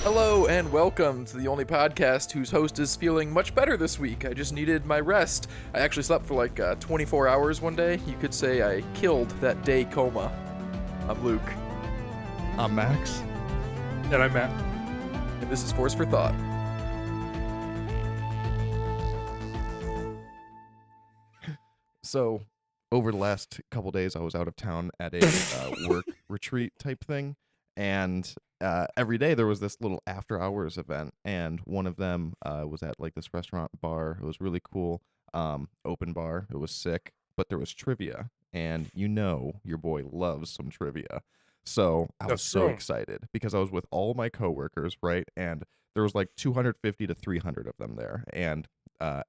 Hello and welcome to the only podcast whose host is feeling much better this week. I just needed my rest. I actually slept for like 24 hours one day. You could say I killed that day coma. I'm Luke. I'm Max. And I'm Matt. And this is Force for Thought. So, over the last couple days, I was out of town at a work retreat type thing, and every day there was this little after-hours event, and one of them was at like this restaurant bar. It was really cool, open bar. It was sick, but there was trivia, and you know your boy loves some trivia. So I was so excited because I was with all my coworkers, right? And there was like 250 to 300 of them there, and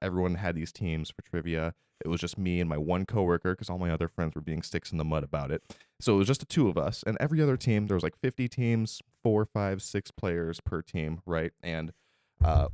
everyone had these teams for trivia. It was just me and my one coworker because all my other friends were being sticks in the mud about it. So it was just the two of us, and every other team, there was like 50 teams, 4, 5, 6 players per team, right? And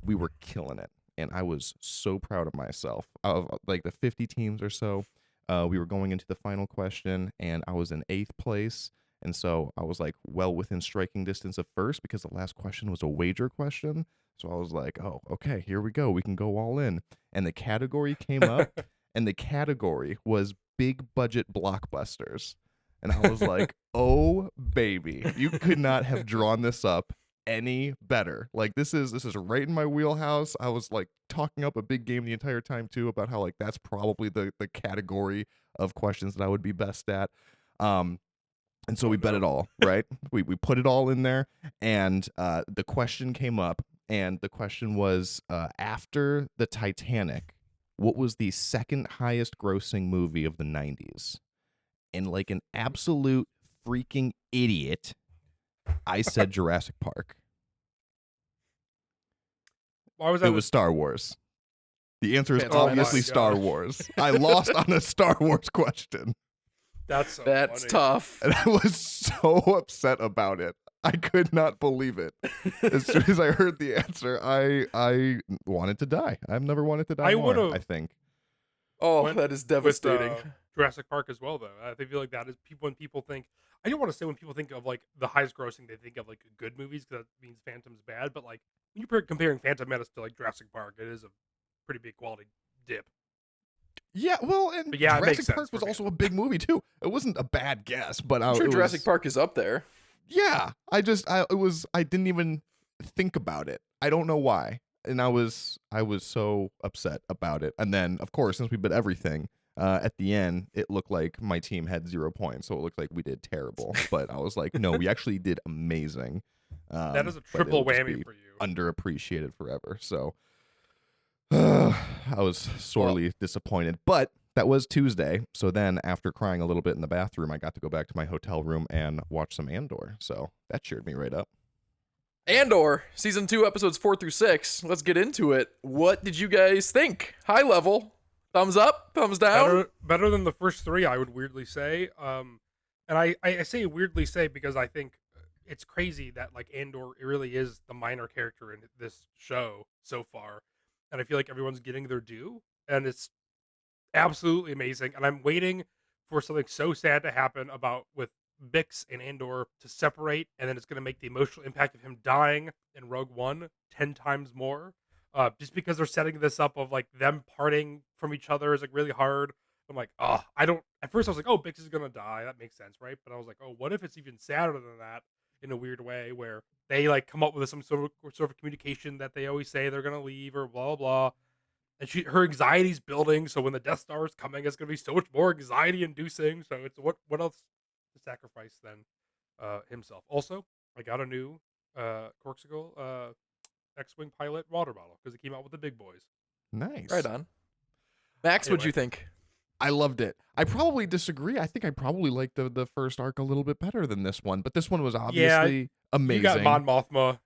we were killing it, and I was so proud of myself. Of like the 50 teams or so, we were going into the final question, and I was in 8th place. And so I was like well within striking distance of first because the last question was a wager question. So I was like, oh, okay, here we go. We can go all in. And the category came up, and the category was big budget blockbusters. And I was like, oh, baby, you could not have drawn this up any better. Like, this is right in my wheelhouse. I was like talking up a big game the entire time, too, about how like that's probably the category of questions that I would be best at. And so we bet it all, right? We put it all in there, and the question came up, and the question was, after the Titanic, what was the second highest grossing movie of the 90s? And like an absolute freaking idiot, I said Jurassic Park. Why was that? It was Star Wars. The answer is Oh my obviously Star gosh. Wars. I lost on a Star Wars question. That's That's funny. tough. And I was so upset about it. I could not believe it. As soon as I heard the answer, I wanted to die. I've never wanted to die I more, would've- I think. Oh, Went that is with, devastating. Jurassic Park as well, though. I feel like that is when people think. I don't want to say when people think of like the highest grossing, they think of like good movies because that means Phantom's bad. But like when you're comparing Phantom Menace to like Jurassic Park, it is a pretty big quality dip. Yeah, well, and But yeah, it makes Jurassic sense Park was for me. also a big movie, too. It wasn't a bad guess, but I'm sure it Jurassic was, Park is up there. Yeah, I didn't even think about it. I don't know why. And I was so upset about it. And then, of course, since we bet everything, at the end, it looked like my team had 0 points, so it looked like we did terrible. But I was like, no, we actually did amazing. That is a but triple it'll just whammy be for you. underappreciated forever. So I was sorely disappointed. But that was Tuesday. So then, after crying a little bit in the bathroom, I got to go back to my hotel room and watch some Andor. So that cheered me right up. Andor, season 2, episodes 4 through 6. Let's get into it. What did you guys think? High level. Thumbs up? Thumbs down? Better than the first 3, I would weirdly say. And I say weirdly say because I think it's crazy that like Andor it really is the minor character in this show so far, and I feel like everyone's getting their due, and it's absolutely amazing. And I'm waiting for something so sad to happen with Bix and Andor to separate, and then it's going to make the emotional impact of him dying in Rogue One 10 times more. Just because they're setting this up of like them parting from each other is like really hard. I'm like, I don't. At first, I was like, oh, Bix is gonna die. That makes sense, right? But I was like, oh, what if it's even sadder than that in a weird way, where they like come up with some sort of communication that they always say they're gonna leave or blah blah blah, and her anxiety's building. So when the Death Star is coming, it's gonna be so much more anxiety inducing. So it's what else to sacrifice than himself? Also, I got a new Corksicle X-wing pilot water bottle because it came out with the big boys. Nice. Right on. Max, what'd Anyway. you think? I loved it. I probably disagree. I think I probably liked the first arc a little bit better than this one, but this one was obviously amazing. You got Mon Mothma.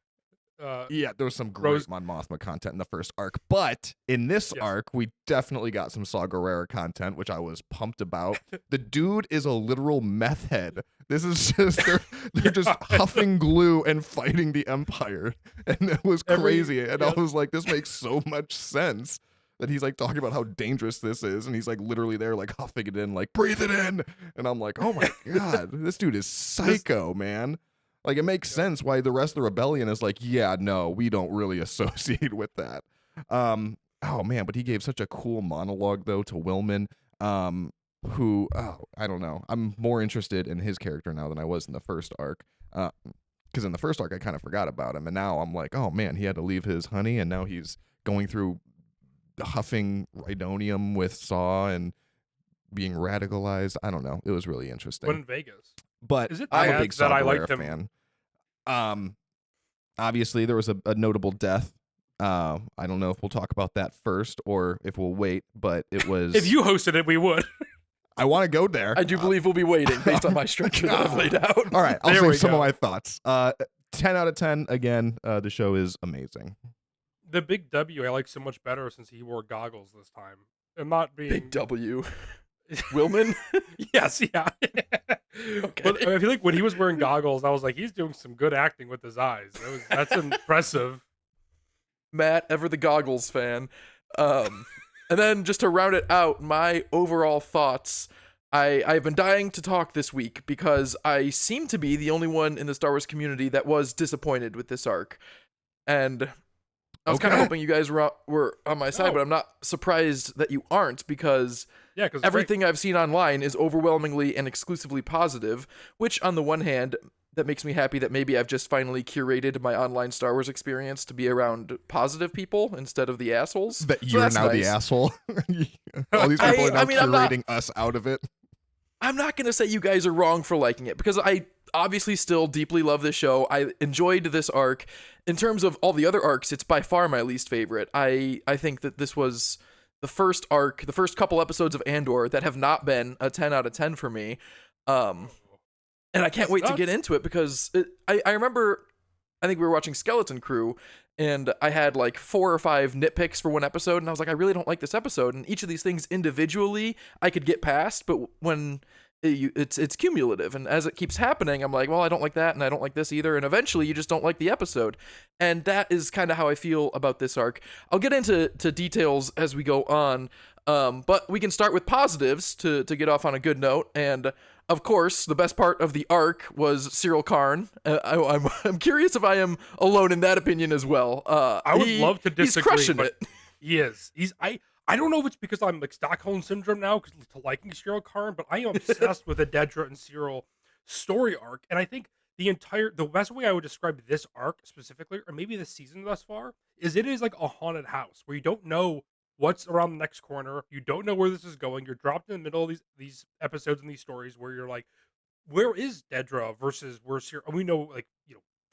Yeah, there was some great Rose- Mon Mothma content in the first arc, but in this Yes. arc, we definitely got some Saw Gerrera content, which I was pumped about. The dude is a literal meth head. This is just they're just huffing glue and fighting the Empire, and it was crazy. And I was like, this makes so much sense. That he's like talking about how dangerous this is, and he's like literally there like huffing it in, like breathe it in, and I'm like, oh my god, this dude is psycho, man. Like, it makes sense why the rest of the rebellion is like, yeah, no, we don't really associate with that. Oh man, but he gave such a cool monologue though to Willman, who, I don't know. I'm more interested in his character now than I was in the first arc. Because in the first arc I kind of forgot about him, and now I'm like, oh man, he had to leave his honey, and now he's going through huffing rhydonium with Saw and being radicalized. I don't know. It was really interesting. When in Vegas. But Is it I'm a bad big that Saw I Gerrera liked him? fan. Obviously there was a notable death. I don't know if we'll talk about that first or if we'll wait, but it was. If you hosted it, we would. I want to go there. I do believe we'll be waiting based on my structure that I've laid out. All right, I'll There say we some go. of my thoughts. 10 out of 10. Again, the show is amazing. The big W I like so much better since he wore goggles this time. And not being Big W. Willman? Yes, yeah. Okay. But I feel like when he was wearing goggles, I was like, he's doing some good acting with his eyes. That's impressive. Matt, ever the goggles fan. And then just to round it out, my overall thoughts. I've been dying to talk this week because I seem to be the only one in the Star Wars community that was disappointed with this arc. And I was kind of hoping you guys were on my side, but I'm not surprised that you aren't, because because everything I've seen online is overwhelmingly and exclusively positive, which on the one hand, that makes me happy that maybe I've just finally curated my online Star Wars experience to be around positive people instead of the assholes. That So you're that's now the nice. asshole. All these people are now I mean, I'm not- curating us out of it. I'm not going to say you guys are wrong for liking it, because I obviously still deeply love this show. I enjoyed this arc. In terms of all the other arcs, it's by far my least favorite. I think that this was the first arc, the first couple episodes of Andor that have not been a 10 out of 10 for me. And I can't wait to get into it, because I remember, I think we were watching Skeleton Crew, and I had like 4 or 5 nitpicks for one episode, and I was like, I really don't like this episode. And each of these things individually I could get past, but when it's cumulative, and as it keeps happening, I'm like, well, I don't like that, and I don't like this either, and eventually you just don't like the episode. And that is kind of how I feel about this arc. I'll get into details as we go on, but we can start with positives to get off on a good note. And of course, the best part of the arc was Cyril Karn. I'm curious if I am alone in that opinion as well. I would love to disagree. He's crushing but it. He is. I don't know if it's because I'm like Stockholm syndrome now to liking Cyril Karn, but I am obsessed with the Dedra and Cyril story arc. And I think the best way I would describe this arc specifically, or maybe this season thus far, is it is like a haunted house where you don't know what's around the next corner. You don't know where this is going. You're dropped in the middle of these episodes and these stories where you're like, where is Dedra versus where's Cyril? And we know, like,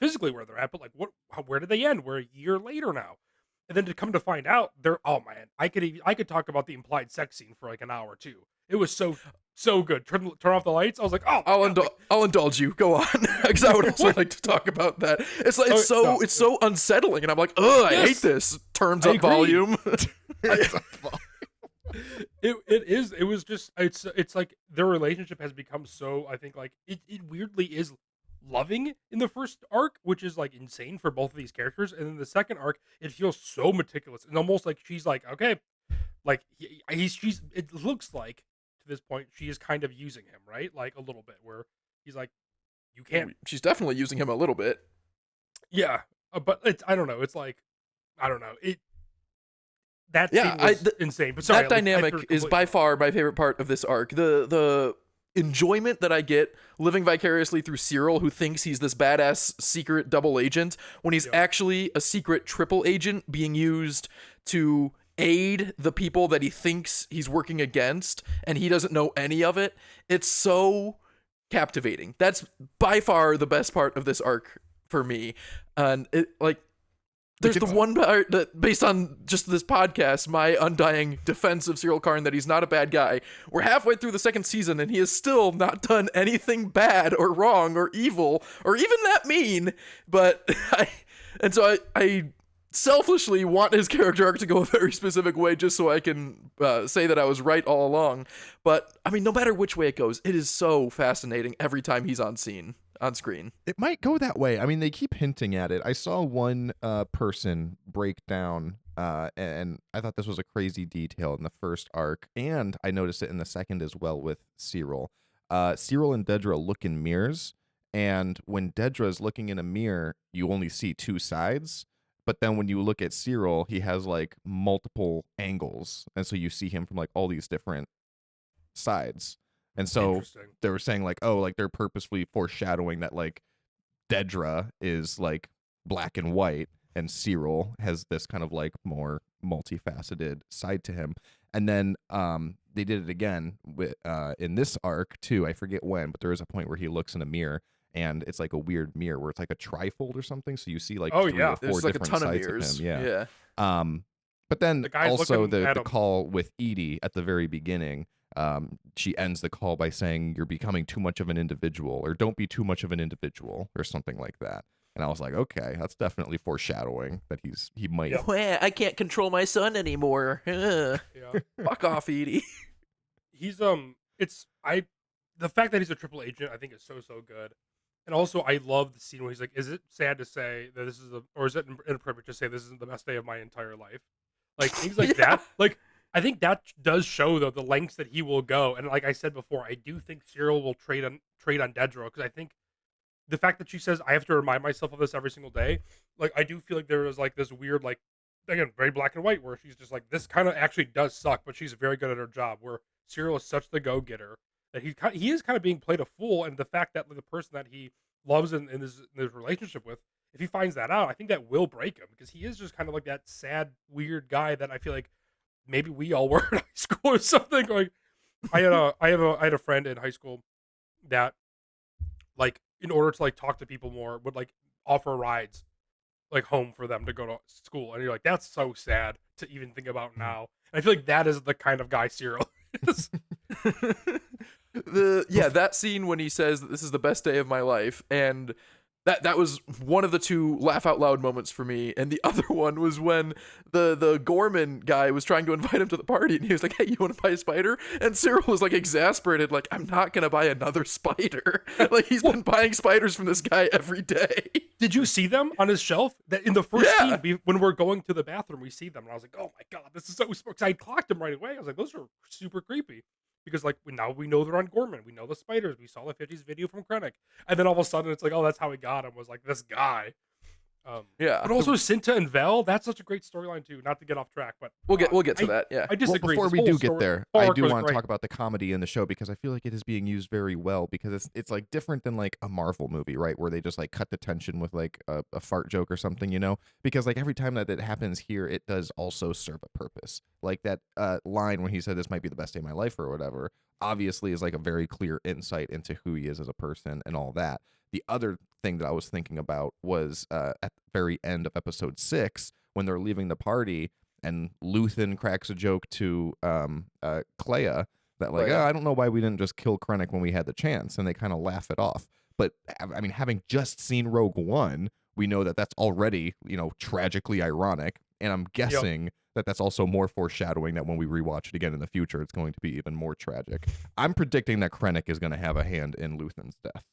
physically where they're at, but like, where did they end? We're a year later now. And then to come to find out, oh man, I could talk about the implied sex scene for like an hour too. It was so good. Turn off the lights. I was like, oh, I'll indulge you. Go on, because I would also like to talk about that. It's like it's so unsettling, and I'm like, ugh, I hate this. Turns up volume. It was just it's like their relationship has become so, I think, like it weirdly is loving in the first arc, which is like insane for both of these characters, and in the second arc it feels so meticulous and almost like she's like, okay, like she's it looks like to this point she is kind of using him, right? Like a little bit, where he's like, you can't. She's definitely using him a little bit. Yeah, but I don't know. It's like, I don't know. That scene was insane. But sorry, that dynamic is by far my favorite part of this arc. The enjoyment that I get living vicariously through Cyril, who thinks he's this badass secret double agent, when he's actually a secret triple agent being used to aid the people that he thinks he's working against, and he doesn't know any of it. It's so captivating. That's by far the best part of this arc for me. And it, like, there's the one part that, based on just this podcast, my undying defense of Cyril Karn, that he's not a bad guy. We're halfway through the second season, and he has still not done anything bad or wrong or evil or even that mean. But I selfishly want his character arc to go a very specific way, just so I can say that I was right all along. But I mean, no matter which way it goes, it is so fascinating every time he's on screen. On screen. It might go that way. I mean, they keep hinting at it. I saw one person break down, and I thought this was a crazy detail in the first arc, and I noticed it in the second as well with Cyril. Cyril and Dedra look in mirrors, And when Dedra's looking in a mirror, you only see two sides. But then when you look at Cyril, he has like multiple angles. And so you see him from like all these different sides. And so Interesting. they were saying like, oh, like they're purposefully foreshadowing that like Dedra is like black and white, and Cyril has this kind of like more multifaceted side to him. And then they did it again with in this arc too. I forget when, but there is a point where he looks in a mirror, and it's like a weird mirror where it's like a trifold or something. So you see like Oh, three yeah. or four There's like a different ton of sides mirrors. of him. Yeah. But then The guy's also looking at the him. call with Edie at the very beginning. She ends the call by saying, "You're becoming too much of an individual," or "Don't be too much of an individual," or something like that. And I was like, okay, that's definitely foreshadowing that he might. Yeah. Wah, I can't control my son anymore. Yeah. Fuck off, Edie. He's the fact that he's a triple agent, I think is so good. And also I love the scene where he's like, "Is it sad to say that this is or is it inappropriate to say this isn't the best day of my entire life?" Like things like Yeah. that. Like I think that does show though the lengths that he will go. And like I said before, I do think Cyril will trade on Dedra, because I think the fact that she says I have to remind myself of this every single day, like I do feel like there is like this weird, like, again, very black and white, where she's just like, this kind of actually does suck, but she's very good at her job. Where Cyril is such the go getter that he is kind of being played a fool, and the fact that the person that he loves in his relationship with, if he finds that out, I think that will break him, because he is just kind of like that sad, weird guy that I feel like maybe we all were in high school or something. Like I had a friend in high school that, like, in order to like talk to people more, would like offer rides like home for them to go to school, and you're like, that's so sad to even think about now. And I feel like that is the kind of guy Cyril is. That scene when he says that this is the best day of my life, and that was one of the two laugh out loud moments for me, and the other one was when the Gorman guy was trying to invite him to the party, and he was like, "Hey, you want to buy a spider?" And Cyril was like exasperated, like, "I'm not gonna buy another spider." Like he's been buying spiders from this guy every day. Did you see them on his shelf? That in the first Yeah. scene, when we're going to the bathroom, we see them, and I was like, "Oh my god, this is so smart!" 'Cause I clocked them right away. I was like, "Those are super creepy," because like now we know they're on Gorman. We know the spiders. We saw the '50s video from Krennic, and then all of a sudden it's like, "Oh, that's how he got him." Was like this guy. Yeah. But also Cinta and Vel. That's such a great storyline too. Not to get off track, but We'll get to that. Yeah. I disagree. Well, before This we whole do get story there, I arc do was want to great. talk about the comedy in the show, because I feel like it is being used very well, because it's like different than like a Marvel movie, right? Where they just like cut the tension with like a fart joke or something, you know? Because like every time that it happens here, it does also serve a purpose. Like that line when he said this might be the best day of my life or whatever, obviously is like a very clear insight into who he is as a person and all that. The other thing that I was thinking about was at the very end of episode 6, when they're leaving the party, and Luthen cracks a joke to Clea that like, Clea. "Oh, I don't know why we didn't just kill Krennic when we had the chance," and they kind of laugh it off. But I mean, having just seen Rogue One, we know that that's already, you know, tragically ironic, and I'm guessing that that's also more foreshadowing that when we rewatch it again in the future, it's going to be even more tragic. I'm predicting that Krennic is going to have a hand in Luthen's death.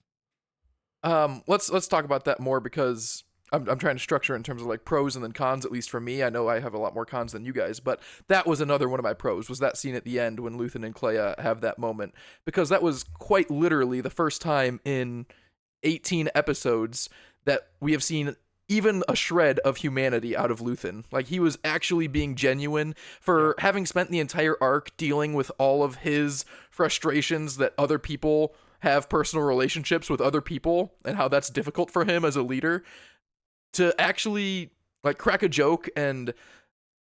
Let's talk about that more, because I'm trying to structure it in terms of like pros and then cons, at least for me. I know I have a lot more cons than you guys, but that was another one of my pros, was that scene at the end when Luthen and Clea have that moment, because that was quite literally the first time in 18 episodes that we have seen even a shred of humanity out of Luthen. Like, he was actually being genuine for having spent the entire arc dealing with all of his frustrations that other people have personal relationships with other people and how that's difficult for him as a leader, to actually like crack a joke. And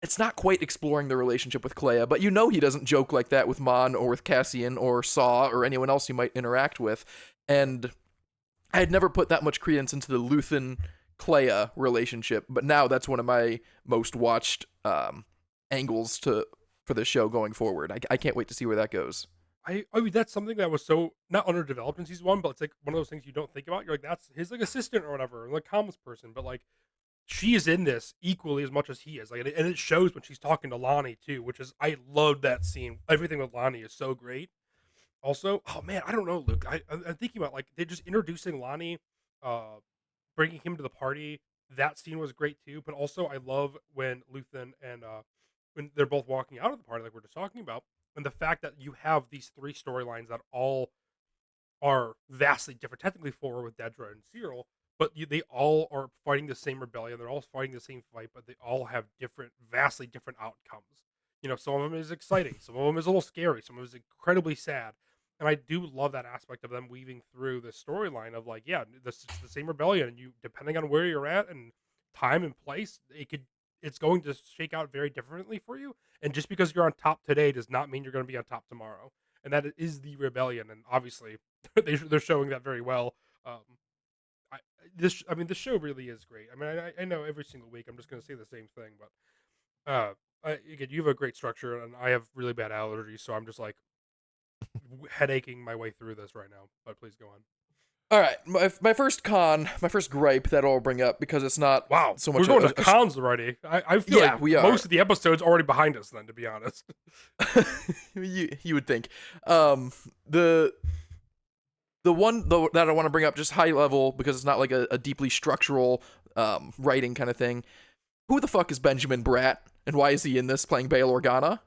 it's not quite exploring the relationship with Clea, but you know he doesn't joke like that with Mon or with Cassian or Saw or anyone else he might interact with. And I had never put that much credence into the Luthen Clea relationship, but now that's one of my most watched angles for the show going forward. I can't wait to see where that goes. I mean, that's something that was so not underdeveloped in season 1, but it's like one of those things you don't think about. You're like, that's his like assistant or whatever, like comms person, but like she is in this equally as much as he is. Like, and it shows when she's talking to Lonnie too, which is, I love that scene. Everything with Lonnie is so great. Also, oh man, I don't know, Luke. I'm thinking about like they just introducing Lonnie, bringing him to the party. That scene was great too. But also, I love when Luthen and when they're both walking out of the party, like we're just talking about, and the fact that you have these 3 storylines that all are vastly different. Technically, 4 with Dedra and Cyril, but they all are fighting the same rebellion. They're all fighting the same fight, but they all have vastly different outcomes. Some of them is exciting, some of them is a little scary, some of them is incredibly sad. And I do love that aspect of them weaving through the storyline of like, yeah, this is the same rebellion, and you, depending on where you're at and time and place, it's going to shake out very differently for you. And just because you're on top today does not mean you're going to be on top tomorrow. And that is the rebellion, and obviously they're showing that very well. Um, this show really is great. I mean, I know every single week I'm just going to say the same thing, but again, you have a great structure, and I have really bad allergies, so I'm just like headaching my way through this right now. But please go on. All right, my first gripe that I'll bring up, because it's not Wow, so much. We're going to cons already. I feel Yeah, like we are. most of the episode's already behind us. Then, to be honest, you would think. The one though that I want to bring up, just high level, because it's not like a deeply structural writing kind of thing. Who the fuck is Benjamin Bratt, and why is he in this playing Bail Organa?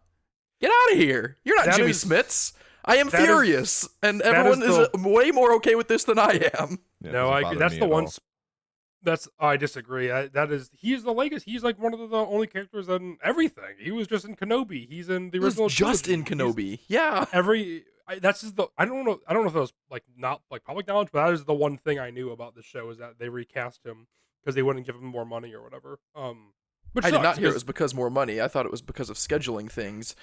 Get out of here! You're not Jimmy Smits. I am furious, and everyone is way more okay with this than I am. Yeah, no, I agree. That's the one. I disagree. He's the legacy. He's like one of the only characters in everything. He was just in Kenobi. He's in the original. Just in Kenobi. Yeah. That's just I don't know if it was like not like public knowledge, but that is the one thing I knew about the show, is that they recast him because they wouldn't give him more money or whatever. Which I did not hear it was because more money. I thought it was because of scheduling things.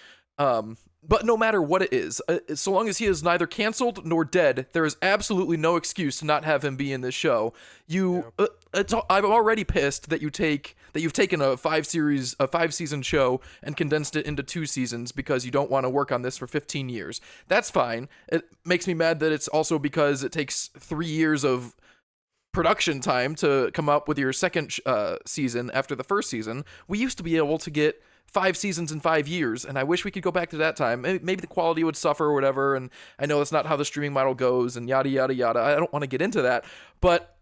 But no matter what it is, so long as he is neither canceled nor dead, there is absolutely no excuse to not have him be in this show. I'm already pissed that you've taken a 5-season show and condensed it into 2 seasons because you don't want to work on this for 15 years. That's fine. It makes me mad that it's also because it takes 3 years of production time to come up with your second season after the first season. We used to be able to get 5 seasons in 5 years, and I wish we could go back to that time. Maybe the quality would suffer or whatever, and I know that's not how the streaming model goes, and yada yada yada. I don't want to get into that, but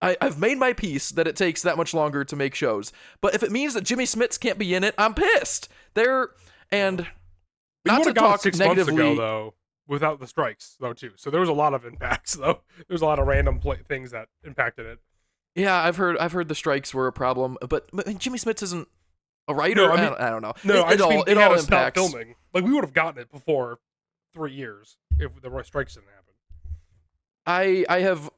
I've made my peace that it takes that much longer to make shows. But if it means that Jimmy Smits can't be in it, I'm pissed. And not to talk 6 negatively, months ago, though, without the strikes, though, too. So there was a lot of impacts, though. There's a lot of random things that impacted it. Yeah, I've heard the strikes were a problem, but Jimmy Smits isn't a writer. No, I don't know. No, it all impacts. Filming. Like, we would have gotten it before 3 years if the strikes didn't happen. I have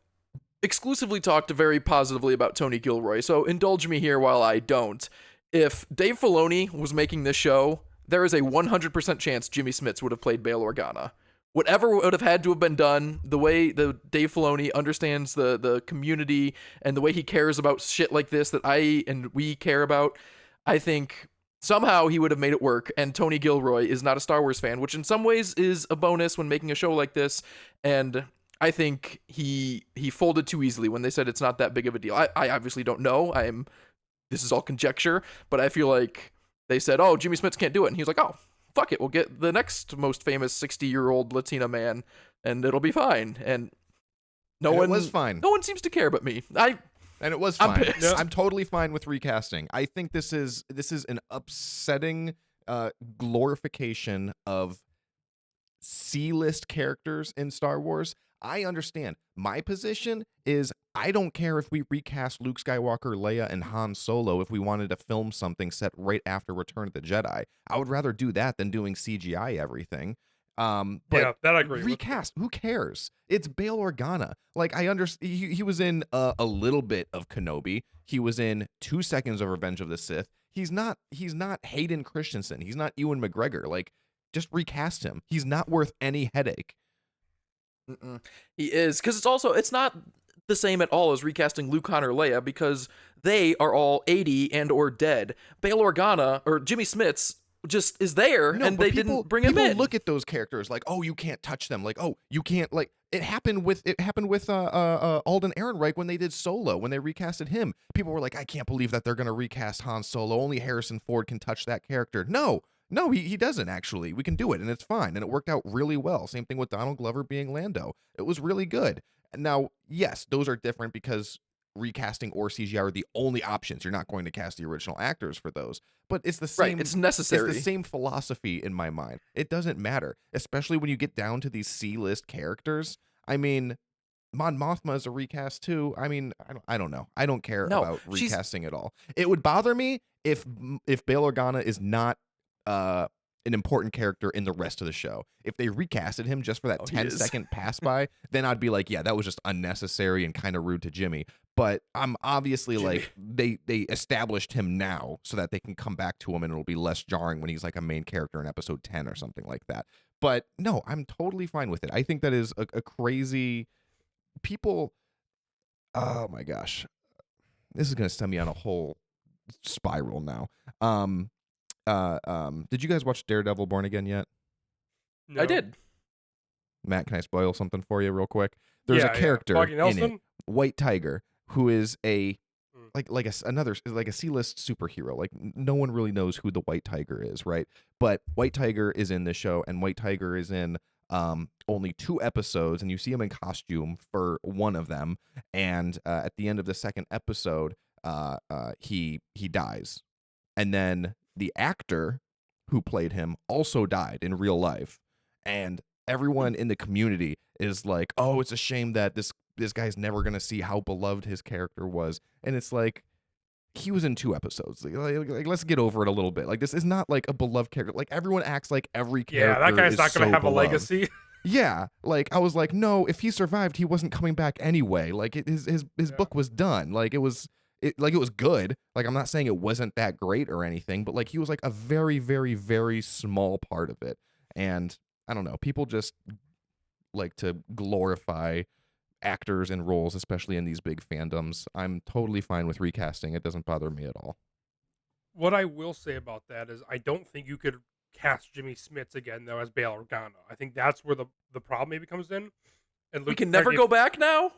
exclusively talked very positively about Tony Gilroy, so indulge me here while I don't. If Dave Filoni was making this show, there is a 100% chance Jimmy Smits would have played Bail Organa. Whatever would have had to have been done, the way the Dave Filoni understands the community and the way he cares about shit like this that I and we care about, I think somehow he would have made it work. And Tony Gilroy is not a Star Wars fan, which in some ways is a bonus when making a show like this. And I think he folded too easily when they said it's not that big of a deal. I obviously don't know. This is all conjecture, but I feel like they said, "Oh, Jimmy Smits can't do it," and he was like, "Oh, fuck it, we'll get the next most famous 60-year-old Latina man, and it'll be fine." And it was fine. No one seems to care but me. And it was fine. I'm I'm totally fine with recasting. I think this is an upsetting glorification of C-list characters in Star Wars. I understand. My position is I don't care if we recast Luke Skywalker, Leia, and Han Solo if we wanted to film something set right after Return of the Jedi. I would rather do that than doing CGI everything. But yeah, that I agree. Recast. Who cares? It's Bail Organa. Like, I understand. He was in a little bit of Kenobi. He was in 2 seconds of Revenge of the Sith. He's not Hayden Christensen. He's not Ewan McGregor. Like, just recast him. He's not worth any headache. He is, because it's not the same at all as recasting Luke, Han, or Leia, because they are all 80 and or dead. Bail Organa or Jimmy Smits just is there, and they didn't bring him in. People look at those characters like, oh, you can't touch them. Like, oh, you can't. Like, it happened with Alden Ehrenreich when they did Solo, when they recasted him. People were like, I can't believe that they're gonna recast Han Solo. Only Harrison Ford can touch that character. No, he doesn't, actually. We can do it, and it's fine, and it worked out really well. Same thing with Donald Glover being Lando. It was really good. Now, yes, those are different because recasting or CGI are the only options. You're not going to cast the original actors for those. But it's the same. Right, it's necessary. It's the same philosophy in my mind. It doesn't matter, especially when you get down to these C-list characters. I mean, Mon Mothma is a recast too. I mean, I don't know. I don't care No, about she's recasting at all. It would bother me if Bail Organa is not uh an important character in the rest of the show. If they recasted him just for that Oh, he 10-second is. pass by, then I'd be like, yeah, that was just unnecessary and kind of rude to Jimmy. But I'm obviously Jimmy. like they established him now so that they can come back to him and it'll be less jarring when he's like a main character in episode 10 or something like that. But no, I'm totally fine with it. I think that is a crazy people. Oh my gosh, this is gonna send me on a whole spiral now. Did you guys watch Daredevil Born Again yet? No. I did. Matt, can I spoil something for you real quick? There's a Yeah, character Foggy in Nelson? it, White Tiger, who is a Mm. another like a C-list superhero. Like no one really knows who the White Tiger is, right? But White Tiger is in this show, and White Tiger is in only 2 episodes, and you see him in costume for one of them. And at the end of the second episode, he dies, and then the actor who played him also died in real life, and everyone in the community is like, "Oh, it's a shame that this guy's never gonna see how beloved his character was." And it's like, he was in 2 episodes. Like, let's get over it a little bit. Like, this is not like a beloved character. Like, everyone acts like every Yeah, character that guy's is not going to so have beloved. a legacy. Yeah, like I was like, no, if he survived, he wasn't coming back anyway. Like his Yeah. book was done. Like it was good. Like I'm not saying it wasn't that great or anything, but like he was like a very very very small part of it. And I don't know, people just like to glorify actors and roles, especially in these big fandoms. I'm totally fine with recasting. It doesn't bother me at all. What I will say about that is I don't think you could cast Jimmy Smits again, though, as Bail Organa. I think that's where the problem maybe comes in. And We can never go back now?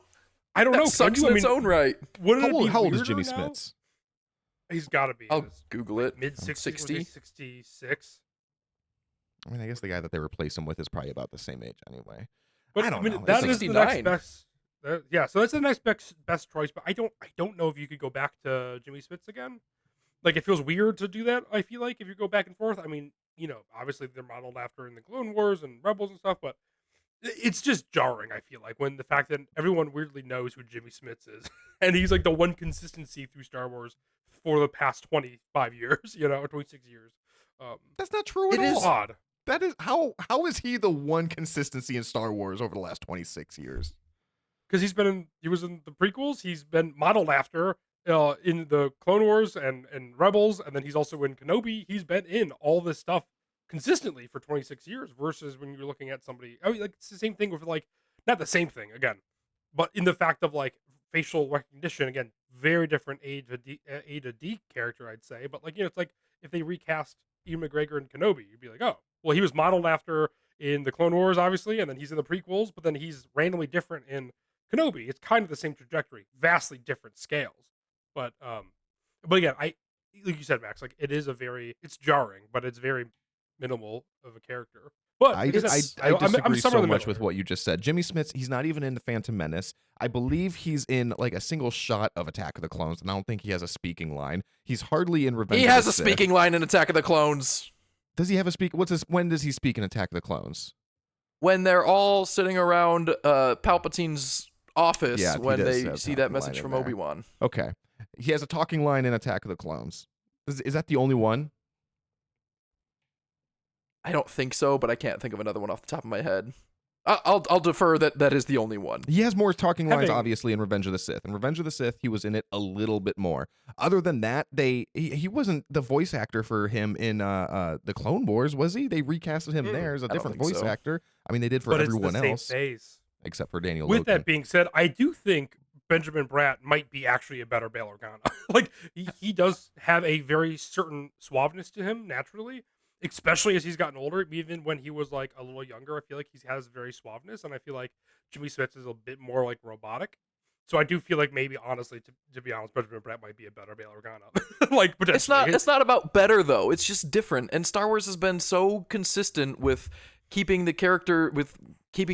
I don't know. That sucks in its own right. Wouldn't it be How old is weirder Jimmy now? Smits? He's got to be. I'll Google it. Mid-60s, 60? 66. I mean, I guess the guy that they replace him with is probably about the same age anyway. But I don't know. That It's is the next 69. best. Yeah, so that's the next best choice. But I don't know if you could go back to Jimmy Smits again. Like, it feels weird to do that. I feel like if you go back and forth. I mean, obviously they're modeled after in the Clone Wars and Rebels and stuff, but it's just jarring. I feel like when the fact that everyone weirdly knows who Jimmy Smits is, and he's like the one consistency through Star Wars for the past 25 years, or 26 years. That's not true at It all. is Odd. That is how is he the one consistency in Star Wars over the last 26 years? Because he was in the prequels. He's been modeled after in the Clone Wars and Rebels, and then he's also in Kenobi. He's been in all this stuff consistently for 26 years. Versus when you're looking at somebody, I mean, like it's the same thing with like not the same thing again, but in the fact of like facial recognition again, very different A to D character, I'd say. But like it's like if they recast Ian McGregor in Kenobi, you'd be like, oh, well, he was modeled after in the Clone Wars, obviously, and then he's in the prequels, but then he's randomly different in Kenobi. It's kind of the same trajectory, vastly different scales. But again, like you said, Max, like it's jarring, but it's very minimal of a character. But I like said, disagree I'm somewhere so in the much middle with here. what you just said. Jimmy Smits, he's not even in the Phantom Menace. I believe he's in like a single shot of Attack of the Clones, and I don't think he has a speaking line. He's hardly in Revenge He of has the a Sith. speaking line in Attack of the Clones. Does he have a speak? When does he speak in Attack of the Clones? When they're all sitting around Palpatine's office Yeah, he when does they have see a that line message in from there. Obi-Wan. Okay. He has a talking line in Attack of the Clones. Is that the only one? I don't think so, but I can't think of another one off the top of my head. I'll defer that is the only one. He has more talking lines, Having- obviously, in Revenge of the Sith. In Revenge of the Sith, he was in it a little bit more. Other than that, he wasn't the voice actor for him in the Clone Wars, was he? They recasted him there as a I don't different think voice so. actor. I mean, they did for But it's everyone the same else phase. except for Daniel With Loken. that being said, I do think Benjamin Bratt might be actually a better Bail Organa. Like he does have a very certain suaveness to him naturally, especially as he's gotten older. Even when he was like a little younger, I feel like he has very suaveness, and I feel like Jimmy Smits is a bit more like robotic. So I do feel like maybe honestly, to be honest, Benjamin Bratt might be a better Bail Organa. Like potentially, It's not about better though. It's just different. And Star Wars has been so consistent with keeping the character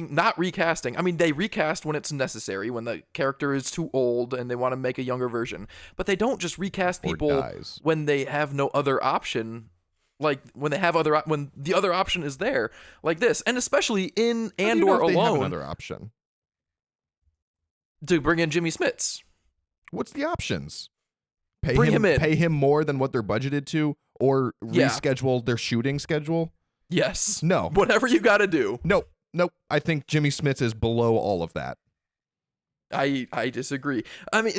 not recasting. I mean, they recast when it's necessary, when the character is too old and they want to make a younger version. But they don't just recast Or people dies. when they have no other option. Like when when the other option is there, like this, and especially in How do you know Andor if they have alone. another option. to bring in Jimmy Smits. What's the options? Bring him in. Pay him more than what they're budgeted to, or Yeah. reschedule their shooting schedule? Yes. No. Whatever you got to do. Nope. I think Jimmy Smits is below all of that. I disagree. I mean,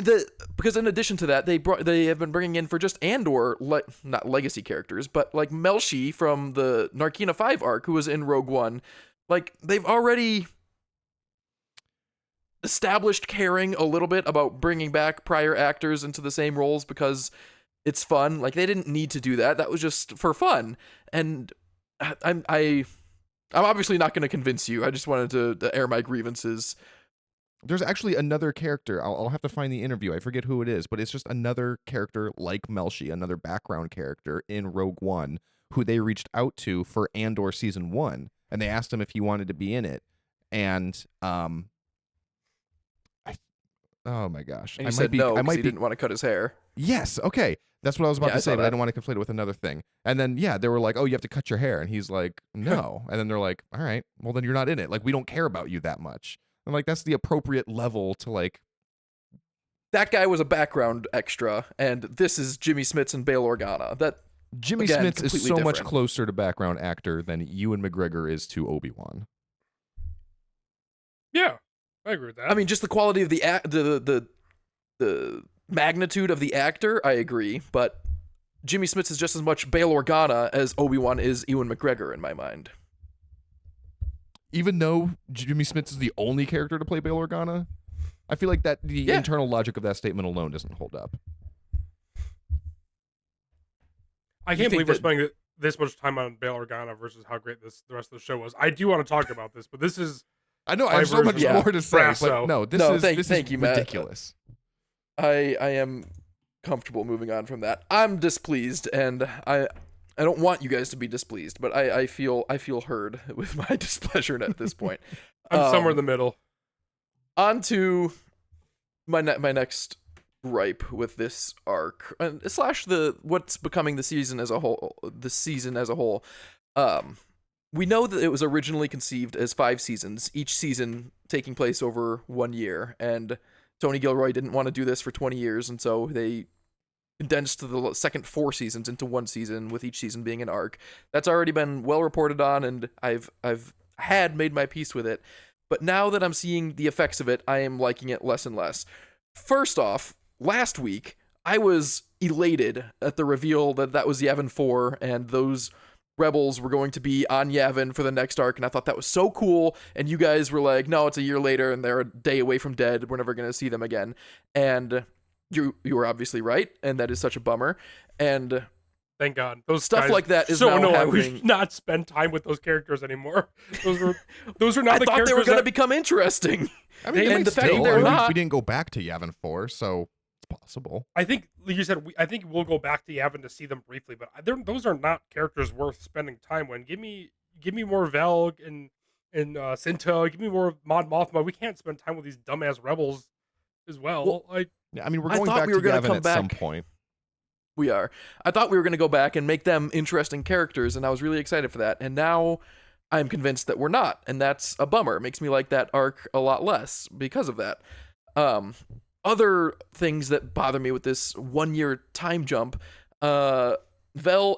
because in addition to that, they have been bringing in for just Andor, not legacy characters, but like Melshi from the Narkina 5 arc, who was in Rogue One. Like, they've already established caring a little bit about bringing back prior actors into the same roles because it's fun. Like, they didn't need to do that. That was just for fun. And I'm obviously not going to convince you. I just wanted to air my grievances. There's actually another character. I'll have to find the interview. I forget who it is, but it's just another character like Melshi, another background character in Rogue One, who they reached out to for Andor season 1, and they asked him if he wanted to be in it. And oh my gosh, And he said no because he didn't want to cut his hair. Yes, okay. That's what I was about to say, but I don't want to conflate it with another thing. And then, they were like, oh, you have to cut your hair. And he's like, no. And then they're like, all right, well, then you're not in it. Like, we don't care about you that much. And, like, that's the appropriate level to, like... That guy was a background extra, and this is Jimmy Smits and Bail Organa. Jimmy Smits is so much closer to background actor than Ewan McGregor is to Obi-Wan. Yeah, I agree with that. I mean, just the quality of the magnitude of the actor, I agree, but Jimmy Smits is just as much Bail Organa as Obi-Wan is Ewan McGregor in my mind. Even though Jimmy Smits is the only character to play Bail Organa, I feel like that the internal logic of that statement alone doesn't hold up. I can't believe we're spending this much time on Bail Organa versus how great the rest of the show was. I do want to talk about this, but this is... I know, I have so much more to say, Brasso. but no, this is ridiculous. I am comfortable moving on from that. I'm displeased, and I don't want you guys to be displeased, but I feel heard with my displeasure at this point. I'm somewhere in the middle. On to my next gripe with this arc, slash what's becoming the season as a whole. We know that it was originally conceived as 5 seasons, each season taking place over 1 year, and Tony Gilroy didn't want to do this for 20 years, and so they condensed the second 4 seasons into 1 season, with each season being an arc. That's already been well reported on, and I've made my peace with it. But now that I'm seeing the effects of it, I am liking it less and less. First off, last week, I was elated at the reveal that was Yavin 4, and those rebels were going to be on Yavin for the next arc, and I thought that was so cool, and you guys were like, no, it's a year later, and they're a day away from dead, we're never going to see them again. And you were obviously right, and that is such a bummer. And thank God. Those stuff like that is so now annoying. happening. We should not spend time with those characters anymore. Those are not the characters. I thought they were going to become interesting. I mean, and the fact that they're not. We didn't go back to Yavin 4, so it's possible. I think, like you said, I think we'll go back to Yavin to see them briefly, but those are not characters worth spending time with. Give me more Vel and Cinta. Give me more Mon Mothma. We can't spend time with these dumbass rebels as well. Yeah, I mean, we're going back to Yavin at some point. We are. I thought we were going to go back and make them interesting characters, and I was really excited for that. And now I'm convinced that we're not, and that's a bummer. It makes me like that arc a lot less because of that. Other things that bother me with this 1 year time jump, Vel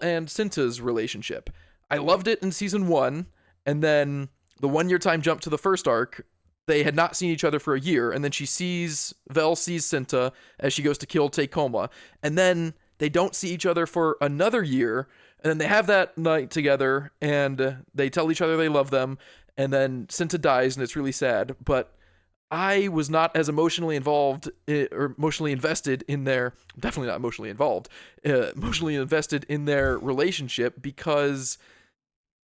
and Cinta's relationship. I loved it in season 1, and then the 1 year time jump to the first arc, they had not seen each other for a year, and then Vel sees Cinta as she goes to kill Tacoma, and then they don't see each other for another year, and then they have that night together, and they tell each other they love them, and then Cinta dies, and it's really sad. But I was not as emotionally involved or emotionally invested in definitely not emotionally involved, emotionally invested in their relationship, because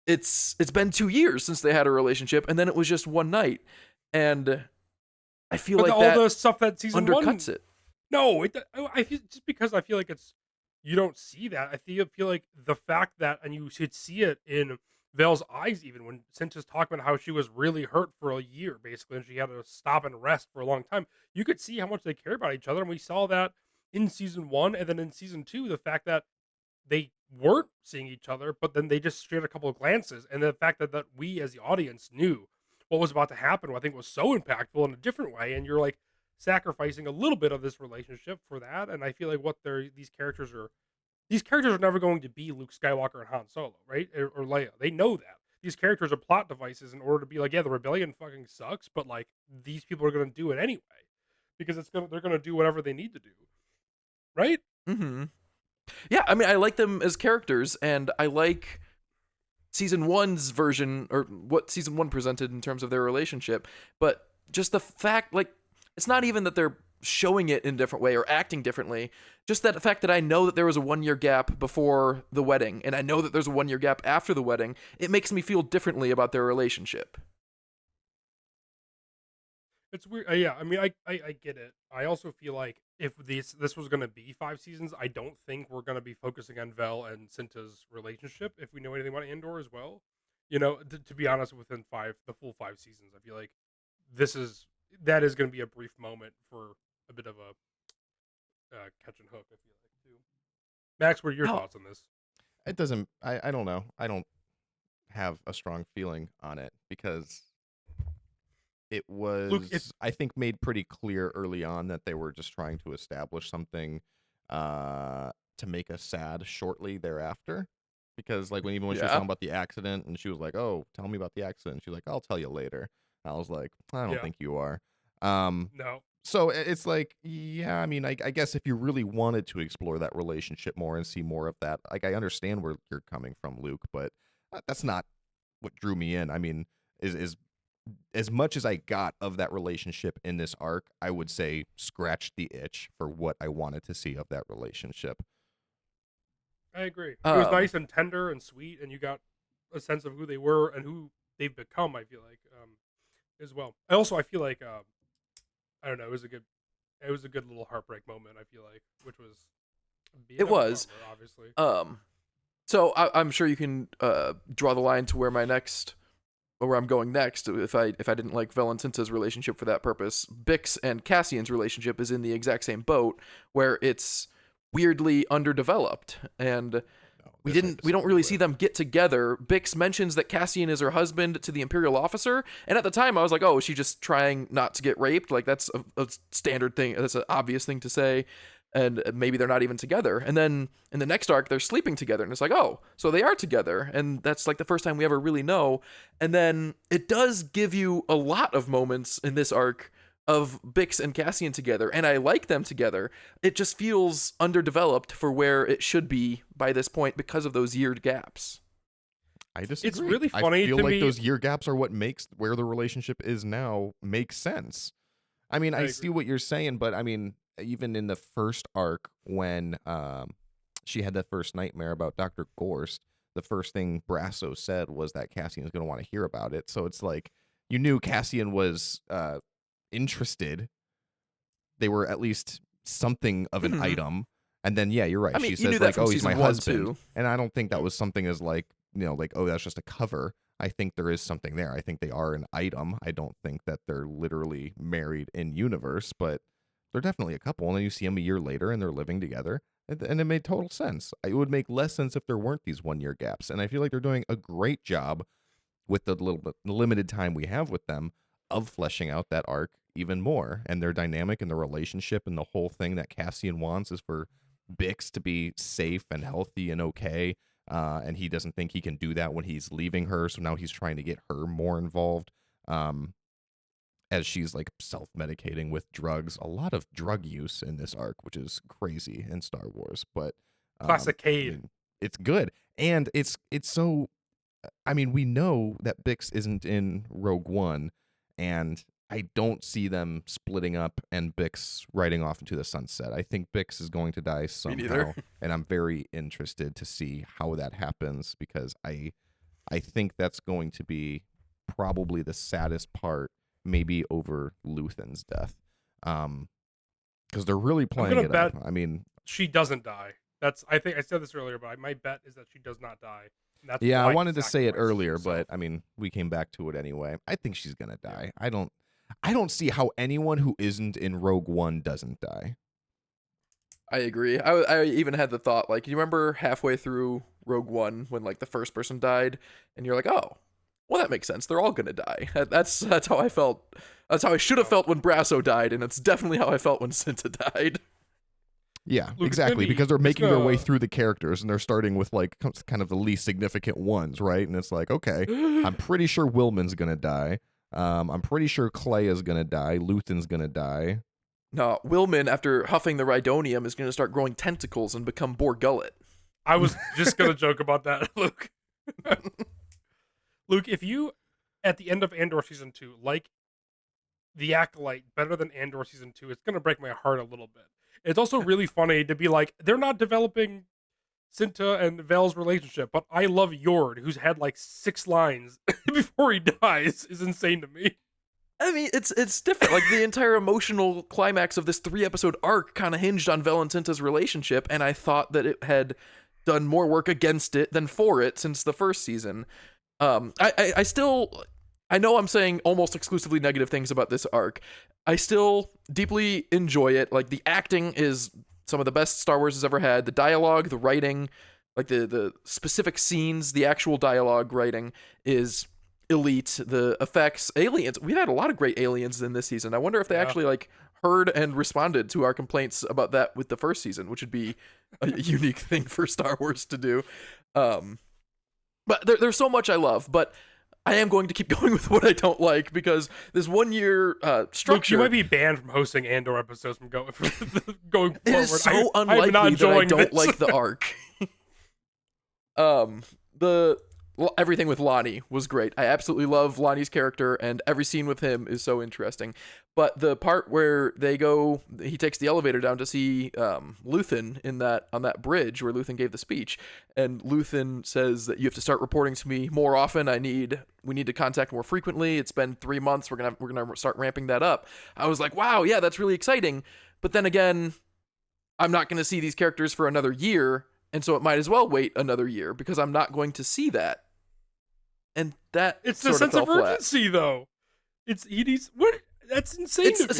it's been 2 years since they had a relationship, and then it was just one night, and I feel like all the stuff that season undercuts it. No, I feel just because I feel like you don't see that. I feel like the fact that, and you should see it in Vel's eyes, even when Cinta's talking about how she was really hurt for a year, basically, and she had to stop and rest for a long time. You could see how much they care about each other, and we saw that in season 1, and then in season 2, the fact that they weren't seeing each other, but then they just shared a couple of glances, and the fact that we as the audience knew what was about to happen, I think was so impactful in a different way. And you're like, sacrificing a little bit of this relationship for that. And I feel like these characters are never going to be Luke Skywalker and Han Solo, right? Or Leia. They know that. These characters are plot devices in order to be like, yeah, the rebellion fucking sucks, but like these people are going to do it anyway because they're going to do whatever they need to do, right? Mm-hmm. Yeah, I mean, I like them as characters, and I like season one's version, or what season one presented in terms of their relationship, but just the fact, like, it's not even that they're showing it in a different way or acting differently, just that fact that I know that there was a 1 year gap before the wedding, and I know that there's a 1 year gap after the wedding, it makes me feel differently about their relationship. It's weird. Yeah, I mean, I get it. I also feel like if this was going to be 5 seasons, I don't think we're going to be focusing on Vel and Cinta's relationship. If we know anything about Andor as well, to be honest, within the full 5 seasons, I feel like this is that is going to be a brief moment for a bit of a catch and hook. I feel like too. Max, what are your Oh, thoughts on this? It doesn't. I don't know. I don't have a strong feeling on it because it Luke, it's was, I think, made pretty clear early on that they were just trying to establish something to make us sad shortly thereafter. Because like even when she was yeah. talking about the accident and she was like, "Oh, tell me about the accident," she's like, "I'll tell you later." I was like, "I don't yeah, think you are." Um, no, so it's like, yeah, I mean, I guess if you really wanted to explore that relationship more and see more of that, like I understand where you're coming from, Luke, but that's not what drew me in. I mean, is as much as I got of that relationship in this arc, I would say scratched the itch for what I wanted to see of that relationship. I agree. It was Um, nice and tender and sweet, and you got a sense of who they were and who they've become. I feel like as well. I feel like I don't know. It was a good little heartbreak moment. I feel like, which was a bit it of a was. bummer, obviously. Um, so I'm sure you can draw the line to where I'm going next. If I didn't like Valentinta's relationship for that purpose, Bix and Cassian's relationship is in the exact same boat, where it's weirdly underdeveloped, and No, we this I don't disagree really see with. them get together. Bix mentions that Cassian is her husband to the Imperial officer, and at the time I was like, oh, is she just trying not to get raped? Like that's a standard thing. That's an obvious thing to say. And maybe they're not even together. And then in the next arc, they're sleeping together, and it's like, oh, so they are together, and that's like the first time we ever really know. And then it does give you a lot of moments in this arc of Bix and Cassian together, and I like them together. It just feels underdeveloped for where it should be by this point because of those year gaps. I It's disagree. really I funny feel to like me. those year gaps are what makes where the relationship is now makes sense. I mean, I I see agree. what you're saying, but I mean, even in the first arc when she had that first nightmare about Dr. Gorst, the first thing Brasso said was that Cassian is going to want to hear about it. So it's like you knew Cassian was interested. They were at least something of an Mm-hmm. item. And then yeah, you're right. I mean, She you knew says that like, from "Oh, he's my season one husband." too. And I don't think that was something as like, like, "Oh, that's just a cover." I think there is something there. I think they are an item. I don't think that they're literally married in universe, but they're definitely a couple. And then you see them a year later and they're living together. And it made total sense. It would make less sense if there weren't these 1 year gaps. And I feel like they're doing a great job with the little bit limited time we have with them of fleshing out that arc even more and their dynamic and the relationship and the whole thing that Cassian wants is for Bix to be safe and healthy and okay. And he doesn't think he can do that when he's leaving her. So now he's trying to get her more involved as she's like self medicating with drugs. A lot of drug use in this arc, which is crazy in Star Wars. But Classic I Cade. mean, it's good. And it's so I mean, we know that Bix isn't in Rogue One, and I don't see them splitting up and Bix riding off into the sunset. I think Bix is going to die Me neither. somehow, and I'm very interested to see how that happens because I think that's going to be probably the saddest part, maybe over Luthen's death, because they're really I'm playing gonna it up. bet I mean, she doesn't die. I think I said this earlier, but my bet is that she does not die. And that's yeah, I why he wanted to say it sacrifices earlier, but himself. I mean, we came back to it anyway. I think she's gonna Yeah. die. I don't see how anyone who isn't in Rogue One doesn't die. I agree. I even had the thought, like, you remember halfway through Rogue One when like the first person died, and you're like, oh, Well, that makes sense. They're all gonna die. That's how I felt. That's how I should have felt when Brasso died, and it's definitely how I felt when Cinta died. Yeah, Luke, exactly. Because they're it's making their way gonna through the characters and they're starting with like kind of the least significant ones, right? And it's like, okay, I'm pretty sure Willman's gonna die. I'm pretty sure Clay is gonna die. Luthen's gonna die. No, Willman, after huffing the Rhydonium, is gonna start growing tentacles and become Borgullet. I was just gonna joke about that, Luke. Luke, if you at the end of Andor season 2 like the Acolyte better than Andor season 2, it's gonna break my heart a little bit. It's also really funny to be like, they're not developing Cinta and Vel's relationship, but I love Yord, who's had like 6 lines before he dies, is insane to me. I mean, it's different. Like, the entire emotional climax of this 3-episode arc kind of hinged on Vel and Cinta's relationship, and I thought that it had done more work against it than for it since the first season. I still, I know I'm saying almost exclusively negative things about this arc. I still deeply enjoy it. Like, the acting is some of the best Star Wars has ever had. The dialogue, the writing, like the specific scenes, the actual dialogue writing is elite. The effects, aliens. We've had a lot of great aliens in this season. I wonder if they actually like heard and responded to our complaints about that with the first season, which would be a unique thing for Star Wars to do. But there's so much I love, but I am going to keep going with what I don't like because this 1 year structure. Luke, you might be banned from hosting Andor episodes from going forward. It is so I'm unlikely not that I enjoying don't this. like the arc. Everything with Lonnie was great. I absolutely love Lonnie's character, and every scene with him is so interesting. But the part where he takes the elevator down to see Luthen on that bridge where Luthen gave the speech, and Luthen says that you have to start reporting to me more often. We need to contact more frequently. It's been 3 months. We're gonna start ramping that up. I was like, wow, yeah, that's really exciting. But then again, I'm not gonna see these characters for another year. And so it might as well wait another year because I'm not going to see that. And that It's the sense of urgency, though. It's what? That's insane to me.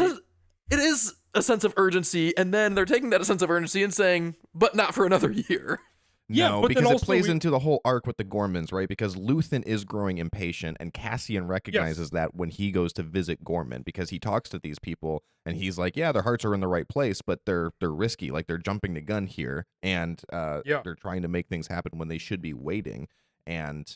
It is a sense of urgency, and then they're taking that sense of urgency and saying, but not for another year. Yeah, No, but because then it also plays into the whole arc with the Gormans, right? Because Luthen is growing impatient, and Cassian recognizes that when he goes to visit Gorman, because he talks to these people, and he's like, "Yeah, their hearts are in the right place, but they're risky. Like they're jumping the gun here, and they're trying to make things happen when they should be waiting." And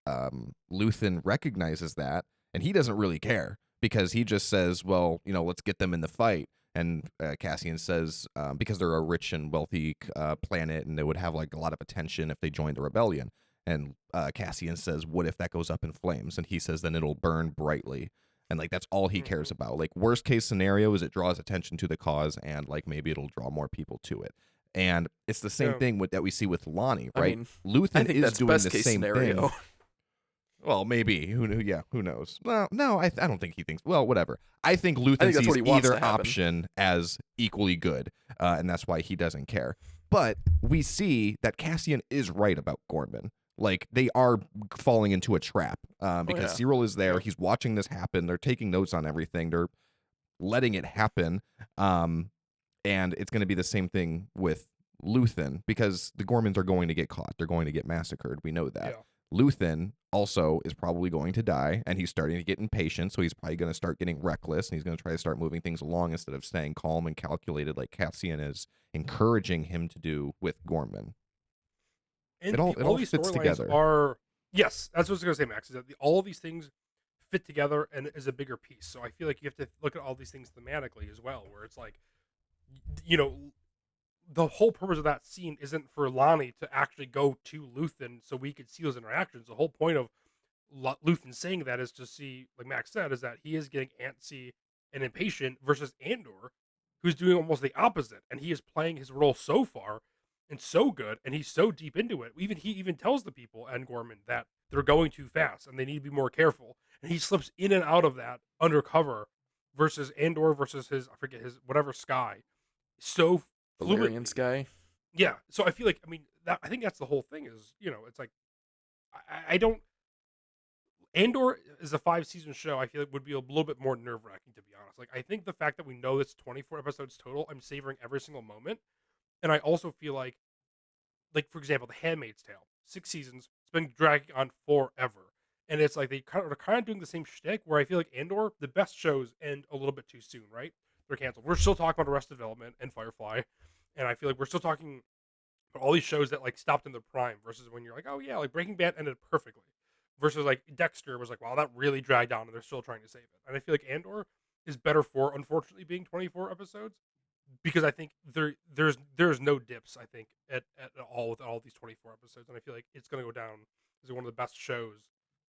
Luthen recognizes that, and he doesn't really care because he just says, "Well, let's get them in the fight." And Cassian says, because they're a rich and wealthy planet, and they would have like a lot of attention if they joined the rebellion. And Cassian says, "What if that goes up in flames?" And he says, "Then it'll burn brightly." And like that's all he cares about. Like worst case scenario is it draws attention to the cause, and like maybe it'll draw more people to it. And it's the same thing that we see with Lonnie, right? I mean, Luthen I think is that's doing best the case same scenario. thing. Well, maybe. Who knows? Well, no, I don't think he thinks. Well, whatever. I think Luthen that's what sees he wants either to happen. option as equally good, and that's why he doesn't care. But we see that Cassian is right about Gorman. Like, they are falling into a trap because Cyril is there. He's watching this happen. They're taking notes on everything. They're letting it happen. And it's going to be the same thing with Luthen because the Gormans are going to get caught. They're going to get massacred. We know that. Yeah. Luthen also is probably going to die, and he's starting to get impatient, so he's probably going to start getting reckless, and he's going to try to start moving things along instead of staying calm and calculated like Cassian is encouraging him to do with Gorman. And it all these fits storylines together. are, yes, that's what I was going to say, Max, is that all of these things fit together and is a bigger piece. So I feel like you have to look at all these things thematically as well, where it's like, the whole purpose of that scene isn't for Lonnie to actually go to Luthen so we could see those interactions. The whole point of Luthen saying that is to see, like Max said, is that he is getting antsy and impatient versus Andor, who's doing almost the opposite, and he is playing his role so far and so good, and he's so deep into it. He even tells the people and Gorman that they're going too fast and they need to be more careful, and he slips in and out of that undercover versus Andor versus his whatever Sky so Valerian fluently. Sky. Yeah, so I feel like I think that's the whole thing is it's like I don't. Andor is a 5-season show. I feel like would be a little bit more nerve wracking, to be honest. Like I think the fact that we know it's 24 episodes total, I'm savoring every single moment, and I also feel like for example, The Handmaid's Tale, 6 seasons, it's been dragging on forever, And it's like they're kind of doing the same shtick where I feel like Andor, the best shows end a little bit too soon, right? They're canceled. We're still talking about Arrested Development and Firefly, and I feel like we're still talking about all these shows that like stopped in their prime versus when you're like, oh yeah, like Breaking Bad ended perfectly, versus like Dexter was like, wow, that really dragged on, and they're still trying to save it. And I feel like Andor is better for unfortunately being 24 episodes because I think there's no dips. I think at all with all these 24 episodes, and I feel like it's gonna go down as one of the best shows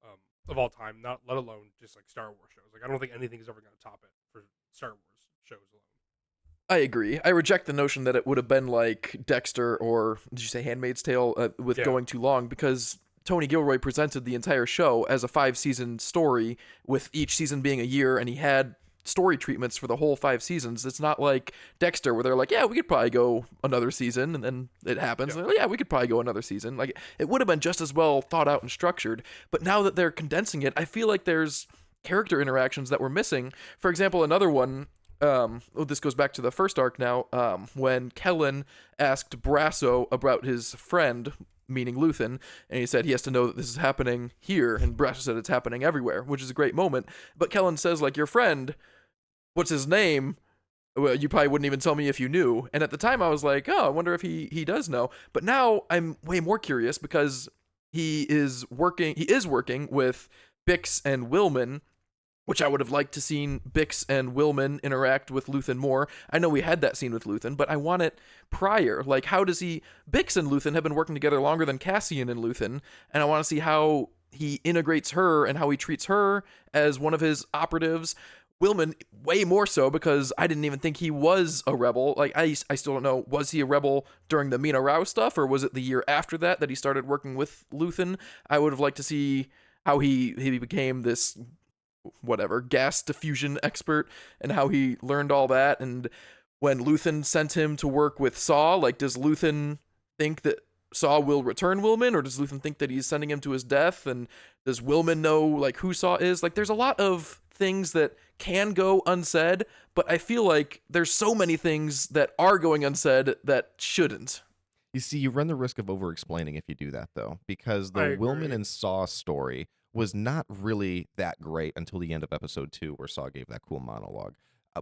um, of all time. Not let alone just like Star Wars shows. Like I don't think anything is ever gonna top it for Star Wars shows alone. I agree. I reject the notion that it would have been like Dexter or, did you say Handmaid's Tale, with Yeah, going too long, because Tony Gilroy presented the entire show as a 5-season story, with each season being a year, and he had story treatments for the whole 5 seasons. It's not like Dexter where they're like, yeah, we could probably go another season, and then it happens. yeah, And they're like, yeah, we could probably go another season. Like, it would have been just as well thought out and structured. But now that they're condensing it, I feel like there's character interactions that we're missing. For example, another one, this goes back to the first arc now, when Kellen asked Brasso about his friend, meaning Luthen, and he said he has to know that this is happening here, and Brasso said it's happening everywhere, which is a great moment. But Kellen says, like, your friend, what's his name? Well, you probably wouldn't even tell me if you knew. And at the time I was like, oh, I wonder if he does know. But now I'm way more curious because he is working with Bix and Willman, which I would have liked to seen Bix and Willman interact with Luthen more. I know we had that scene with Luthen, but I want it prior. Like, how does Bix and Luthen have been working together longer than Cassian and Luthen, and I want to see how he integrates her and how he treats her as one of his operatives. Willman, way more so, because I didn't even think he was a rebel. Like, I still don't know, was he a rebel during the Mina Rao stuff, or was it the year after that he started working with Luthen? I would have liked to see how he became this whatever gas diffusion expert and how he learned all that. And when Luthen sent him to work with Saw, like, does Luthen think that Saw will return Willman, or does Luthen think that he's sending him to his death? And does Willman know like who Saw is? Like, there's a lot of things that can go unsaid, but I feel like there's so many things that are going unsaid that shouldn't. You see, you run the risk of over-explaining if you do that, though, because I the Willman agree. and Saw story was not really that great until the end of episode 2, where Saw gave that cool monologue.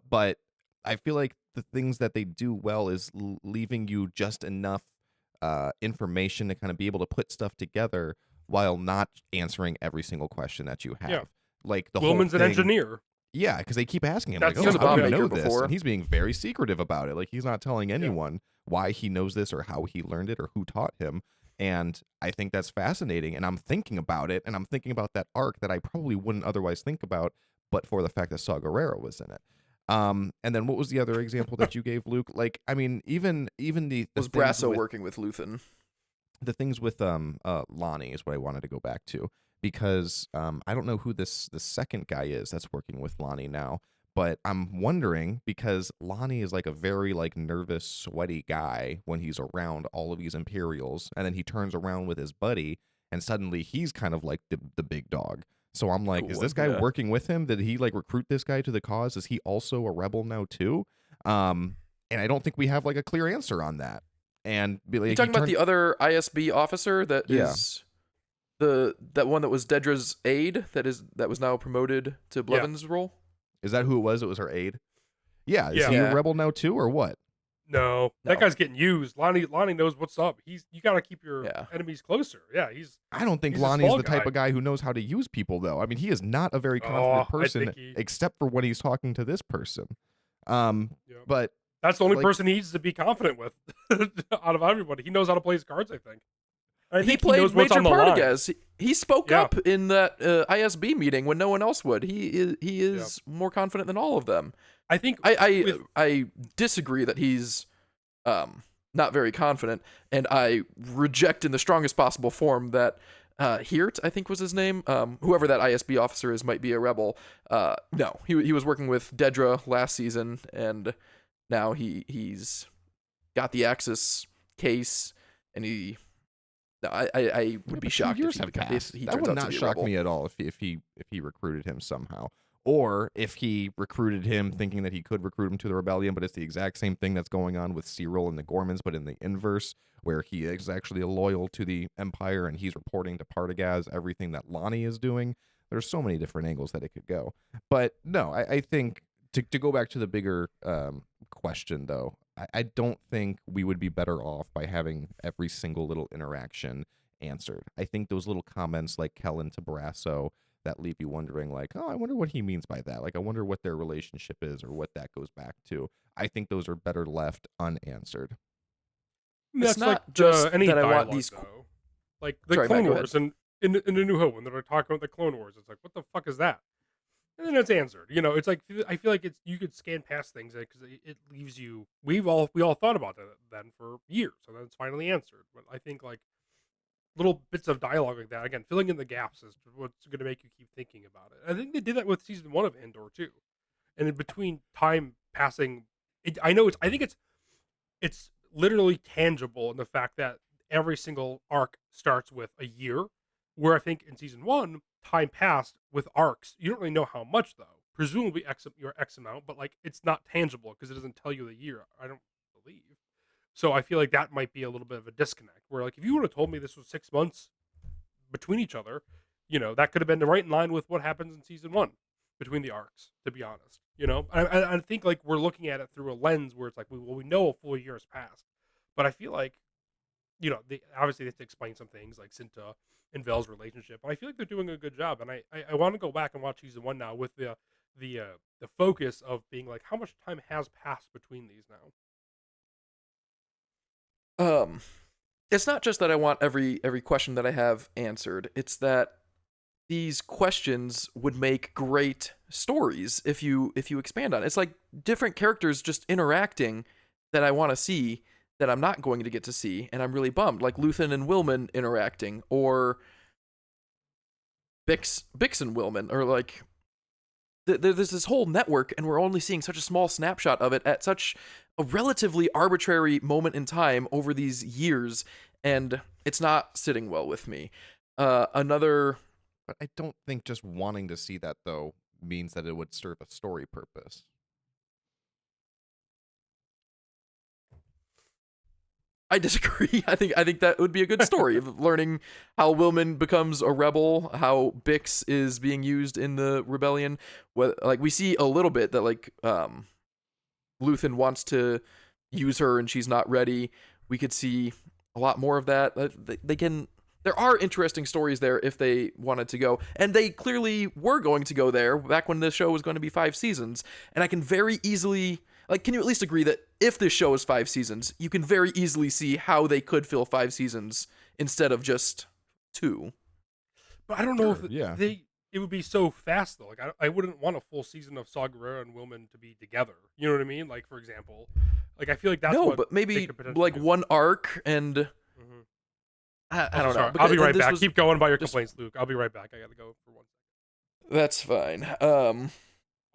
But I feel like the things that they do well is leaving you just enough information to kind of be able to put stuff together while not answering every single question that you have. Yeah. Like the Willman's whole an thing, engineer. yeah, because they keep asking him, That's like, He oh, was a how bomb do you maker know this? before. And he's being very secretive about it. Like, he's not telling anyone why he knows this or how he learned it or who taught him. And I think that's fascinating. And I'm thinking about it, and I'm thinking about that arc that I probably wouldn't otherwise think about, but for the fact that Saw Gerrera was in it. And then what was the other example that you gave, Luke? Like, I mean, even the Was things Brasso with, working with Luthen? the things with Lonnie is what I wanted to go back to, because I don't know who the second guy is that's working with Lonnie now, but I'm wondering, because Lonnie is like a very like nervous, sweaty guy when he's around all of these Imperials, and then he turns around with his buddy and suddenly he's kind of like the big dog. So I'm like, Cool is one, this guy yeah. working with him? Did he like recruit this guy to the cause? Is he also a rebel now too? And I don't think we have like a clear answer on that. And be like, You he talking about turned, the other ISB officer that Yeah. is that one that was Dedra's aide that was now promoted to Yeah. Blevins' role? is that who it was? It was her aide. Yeah, is Yeah. he a Yeah. rebel now too, or what? No, No. that guy's getting used. Lonnie knows what's up. You got to keep your Yeah. enemies closer. Yeah, I don't think He's a Lonnie's small the type guy. of guy who knows how to use people, though. I mean, he is not a very confident I person, think he. except for when he's talking to this person. Yeah. But That's the only like- person he needs to be confident with out of everybody. He knows how to play his cards. I think. And I He think played knows what's Major on the line. Partagas. He spoke Yeah. up in that ISB meeting when no one else would. He is more confident than all of them. I think. I disagree that he's not very confident, and I reject in the strongest possible form that Hirt, I think was his name, whoever that ISB officer is, might be a rebel. No, he was working with Dedra last season, and now he's got the Axis case, and he. No, I would be but 2 shocked years if have he passed. he That turns would out to not be a shock rebel. me at all if he recruited him somehow. or if he recruited him thinking that he could recruit him to the rebellion, but it's the exact same thing that's going on with Cyril and the Gormans, but in the inverse, where he is actually loyal to the Empire and he's reporting to Partagaz everything that Lonnie is doing. There's so many different angles that it could go. But no, I think to go back to the bigger question, though, I don't think we would be better off by having every single little interaction answered. I think those little comments like Kellen to Brasso that leave you wondering, like, oh, I wonder what he means by that. Like, I wonder what their relationship is or what that goes back to. I think those are better left unanswered. It's That's not like just any that I want dialogue, these though. Like the Sorry, Matt, Clone go ahead. Wars and in the New Hope when they're talking about the Clone Wars, it's like, what the fuck is that? And then it's answered. It's like I feel like you could scan past things because it leaves you. We all thought about that then for years, and then it's finally answered. But I think like little bits of dialogue like that, again, filling in the gaps is what's going to make you keep thinking about it. I think they did that with season 1 of Andor too, and in between time passing, I think it's literally tangible in the fact that every single arc starts with a year, where I think in season 1 time passed with arcs. You don't really know how much though. Presumably your X amount, but like it's not tangible because it doesn't tell you the year. I don't believe. So I feel like that might be a little bit of a disconnect. Where like if you would have told me this was 6 months between each other, that could have been right in line with what happens in season 1 between the arcs. To be honest, I think like we're looking at it through a lens where it's like we know a full year has passed, but I feel like obviously they have to explain some things like Cinta and Vel's relationship, and I feel like they're doing a good job. And I want to go back and watch season 1 now with the focus of being like how much time has passed between these now. It's not just that I want every question that I have answered. It's that these questions would make great stories if you expand on it. It's like different characters just interacting that I want to see that I'm not going to get to see, and I'm really bummed. Like Luthen and Wilman interacting, or Bix and Wilman, or like there's this whole network, and we're only seeing such a small snapshot of it at such a relatively arbitrary moment in time over these years, and it's not sitting well with me. Another But I don't think just wanting to see that, though, means that it would serve a story purpose. I disagree. I think that would be a good story of learning how Wilman becomes a rebel, how Bix is being used in the rebellion. Like we see a little bit that like Luthen wants to use her and she's not ready. We could see a lot more of that. They can. There are interesting stories there if they wanted to go, and they clearly were going to go there back when the show was going to be 5 seasons. And I can very easily. Like, can you at least agree that if this show is 5 seasons, you can very easily see how they could fill 5 seasons instead of just 2? But I don't know if yeah. it would be so fast though. Like I wouldn't want a full season of Saw Gerrera and Wilman to be together. You know what I mean? Like for example, like I feel like that's what but maybe like do. one arc and Mm-hmm. I don't know. I'll be right back. Was, Keep going about your complaints, Luke. I'll be right back. I gotta go for 1 second. That's fine. I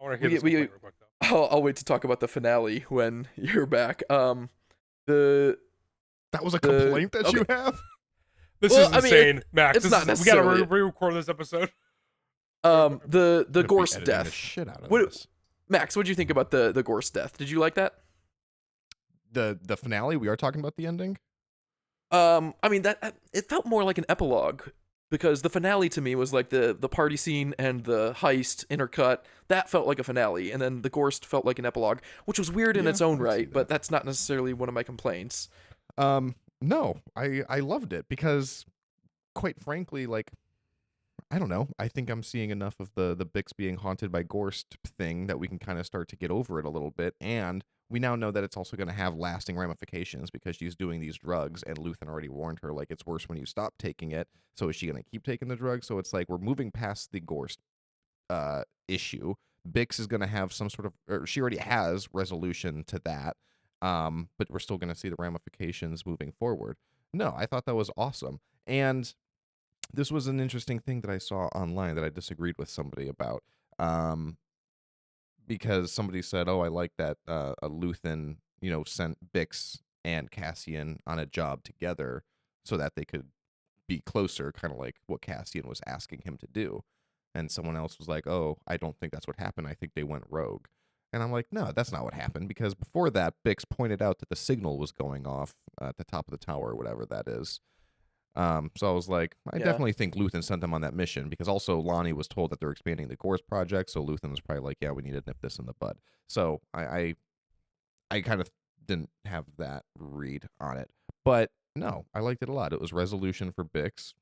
want to hear this complaint real quick though. I'll wait to talk about the finale when you're back. That was a complaint that you have? This is insane, Max. It's not we gotta re-record this episode. The Gorst death. The shit out of this. Max, what did you think about the Gorst death? Did you like that? The finale? We are talking about the ending? I mean that it felt more like an epilogue. Because the finale to me was like the party scene and the heist intercut. That felt like a finale, and then the Gorst felt like an epilogue, which was weird in its own right, but that's not necessarily one of my complaints. No, I loved it because, quite frankly, like, I don't know. I think I'm seeing enough of the Bix being haunted by Gorst thing that we can kind of start to get over it a little bit, and we now know that it's also going to have lasting ramifications because she's doing these drugs, and Luthen already warned her, like, it's worse when you stop taking it. So is she going to keep taking the drugs? So it's like we're moving past the Gorst issue. Bix is going to have some sort of, or she already has resolution to that, but we're still going to see the ramifications moving forward. No, I thought that was awesome. And this was an interesting thing that I saw online that I disagreed with somebody about. Because somebody said, "Oh, I like that a Luthen, sent Bix and Cassian on a job together so that they could be closer, kind of like what Cassian was asking him to do." And someone else was like, oh, I don't think that's what happened. I think they went rogue. And I'm like, no, that's not what happened, because before that, Bix pointed out that the signal was going off at the top of the tower, or whatever that is. So I was like, I Yeah. definitely think Luthen sent them on that mission, because also Lonnie was told that they're expanding the Gorse project, so Luthen was probably like, yeah, we need to nip this in the bud. So I kind of didn't have that read on it. But no, I liked it a lot. It was resolution for Bix.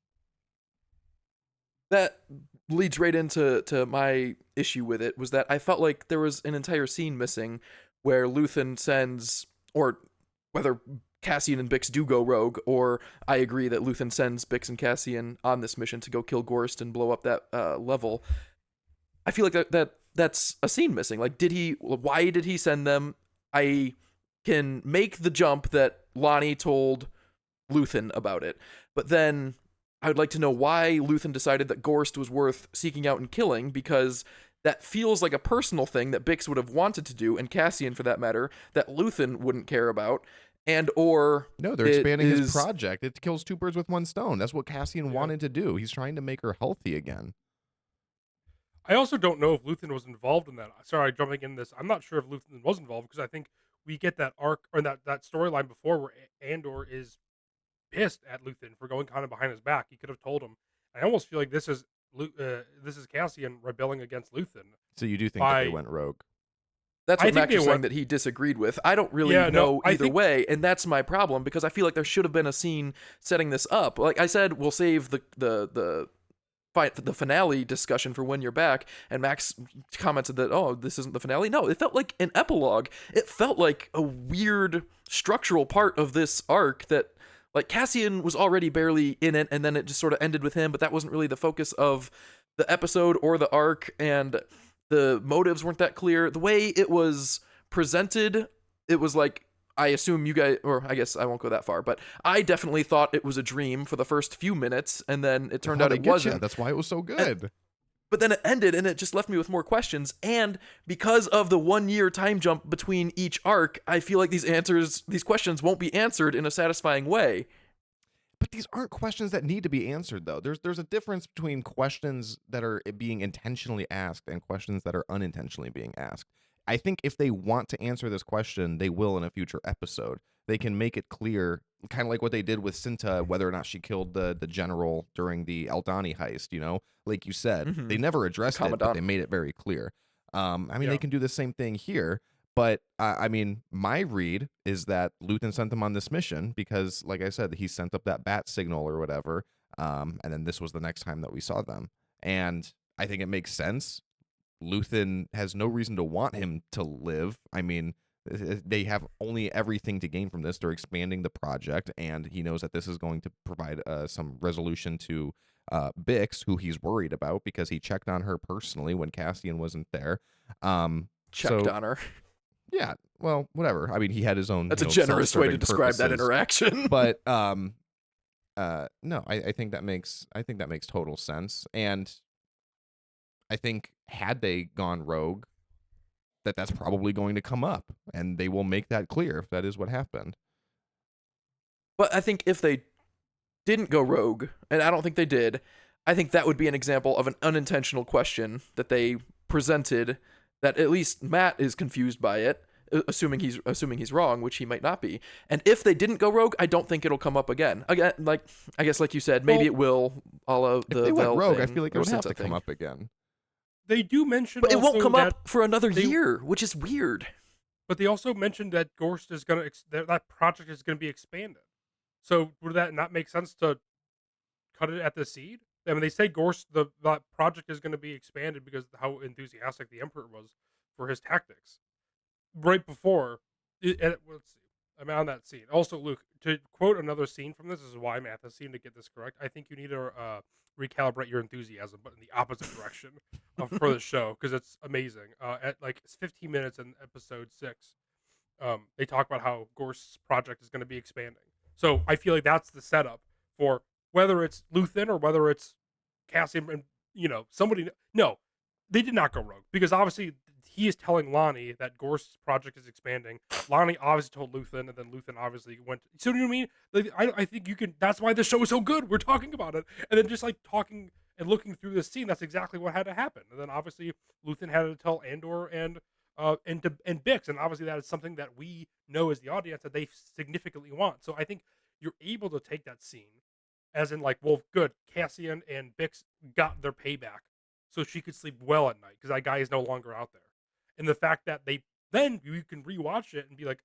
That leads right into my issue with it, was that I felt like there was an entire scene missing where Luthen sends, or whether Cassian and Bix do go rogue, or I agree that Luthen sends Bix and Cassian on this mission to go kill Gorst and blow up that level. I feel like that's a scene missing. Like, why did he send them? I can make the jump that Lonnie told Luthen about it, but then I would like to know why Luthen decided that Gorst was worth seeking out and killing, because that feels like a personal thing that Bix would have wanted to do, and Cassian for that matter, that Luthen wouldn't care about. And or No, they're expanding his project. It kills two birds with one stone. That's what Cassian wanted to do. He's trying to make her healthy again. I also don't know if Luthen was involved in that. Sorry, jumping in this. I'm not sure if Luthen was involved, because I think we get that arc, or that storyline before, where Andor is pissed at Luthen for going kind of behind his back. He could have told him. I almost feel like this is Cassian rebelling against Luthen. So you do think that they went rogue? That's what Max was saying that he disagreed with. I don't really know either way, and that's my problem, because I feel like there should have been a scene setting this up. Like I said, we'll save the finale discussion for when you're back, and Max commented that, oh, this isn't the finale. No, it felt like an epilogue. It felt like a weird structural part of this arc that, like, Cassian was already barely in it, and then it just sort of ended with him, but that wasn't really the focus of the episode or the arc, and the motives weren't that clear. The way it was presented, it was like, I assume you guys, or I guess I won't go that far, but I definitely thought it was a dream for the first few minutes, and then it turned out it wasn't. That's why it was so good. But then it ended, and it just left me with more questions. And because of the 1 year time jump between each arc, I feel like these questions won't be answered in a satisfying way. But these aren't questions that need to be answered, though. There's a difference between questions that are being intentionally asked and questions that are unintentionally being asked. I think if they want to answer this question, they will in a future episode. They can make it clear, kind of like what they did with Cinta, whether or not she killed the general during the Aldani heist, you know? Like you said, they never addressed it, but they made it very clear. They can do the same thing here. But, my read is that Luthen sent them on this mission because, like I said, he sent up that bat signal or whatever, and then this was the next time that we saw them. And I think it makes sense. Luthen has no reason to want him to live. I mean, they have only everything to gain from this. They're expanding the project, and he knows that this is going to provide some resolution to Bix, who he's worried about because he checked on her personally when Cassian wasn't there. Checked on her. Yeah, well, whatever. I mean, he had his own. That's a generous way to describe that interaction. But no, I think that makes total sense, and I think had they gone rogue, that's probably going to come up, and they will make that clear if that is what happened. But I think if they didn't go rogue, and I don't think they did, I think that would be an example of an unintentional question that they presented, that at least Matt is confused by it, assuming he's wrong, which he might not be. And if they didn't go rogue, I don't think it'll come up again. Again, like I guess, like you said, maybe it will. If they went rogue, I feel like it would have to come up again. They do mention, but it won't come up for another year, which is weird. But they also mentioned that Gorst is gonna that project is gonna be expanded. So would that not make sense to cut it at the seed? I mean, they say Gorst that project is going to be expanded because of how enthusiastic the Emperor was for his tactics. Right before, let's see, I'm on that scene. Also, Luke, to quote another scene from this is why Matt has seemed to get this correct. I think you need to recalibrate your enthusiasm, but in the opposite direction for the show, because it's amazing. At like 15 minutes in episode 6, they talk about how Gorst's project is going to be expanding. So I feel like that's the setup for whether it's Luthen or whether it's Cassian and, somebody. No, they did not go rogue, because obviously he is telling Lonnie that Gorst's project is expanding. Lonnie obviously told Luthen, and then Luthen obviously went. So you know what I mean? Like, I think you can. That's why the show is so good. We're talking about it, and then just like talking And looking through this scene, that's exactly what had to happen. And then obviously Luthen had to tell Andor and Bix, and obviously that is something that we know as the audience that they significantly want. So I think you're able to take that scene as in like, well, good, Cassian and Bix got their payback, so she could sleep well at night because that guy is no longer out there. And the fact that they then you can rewatch it and be like,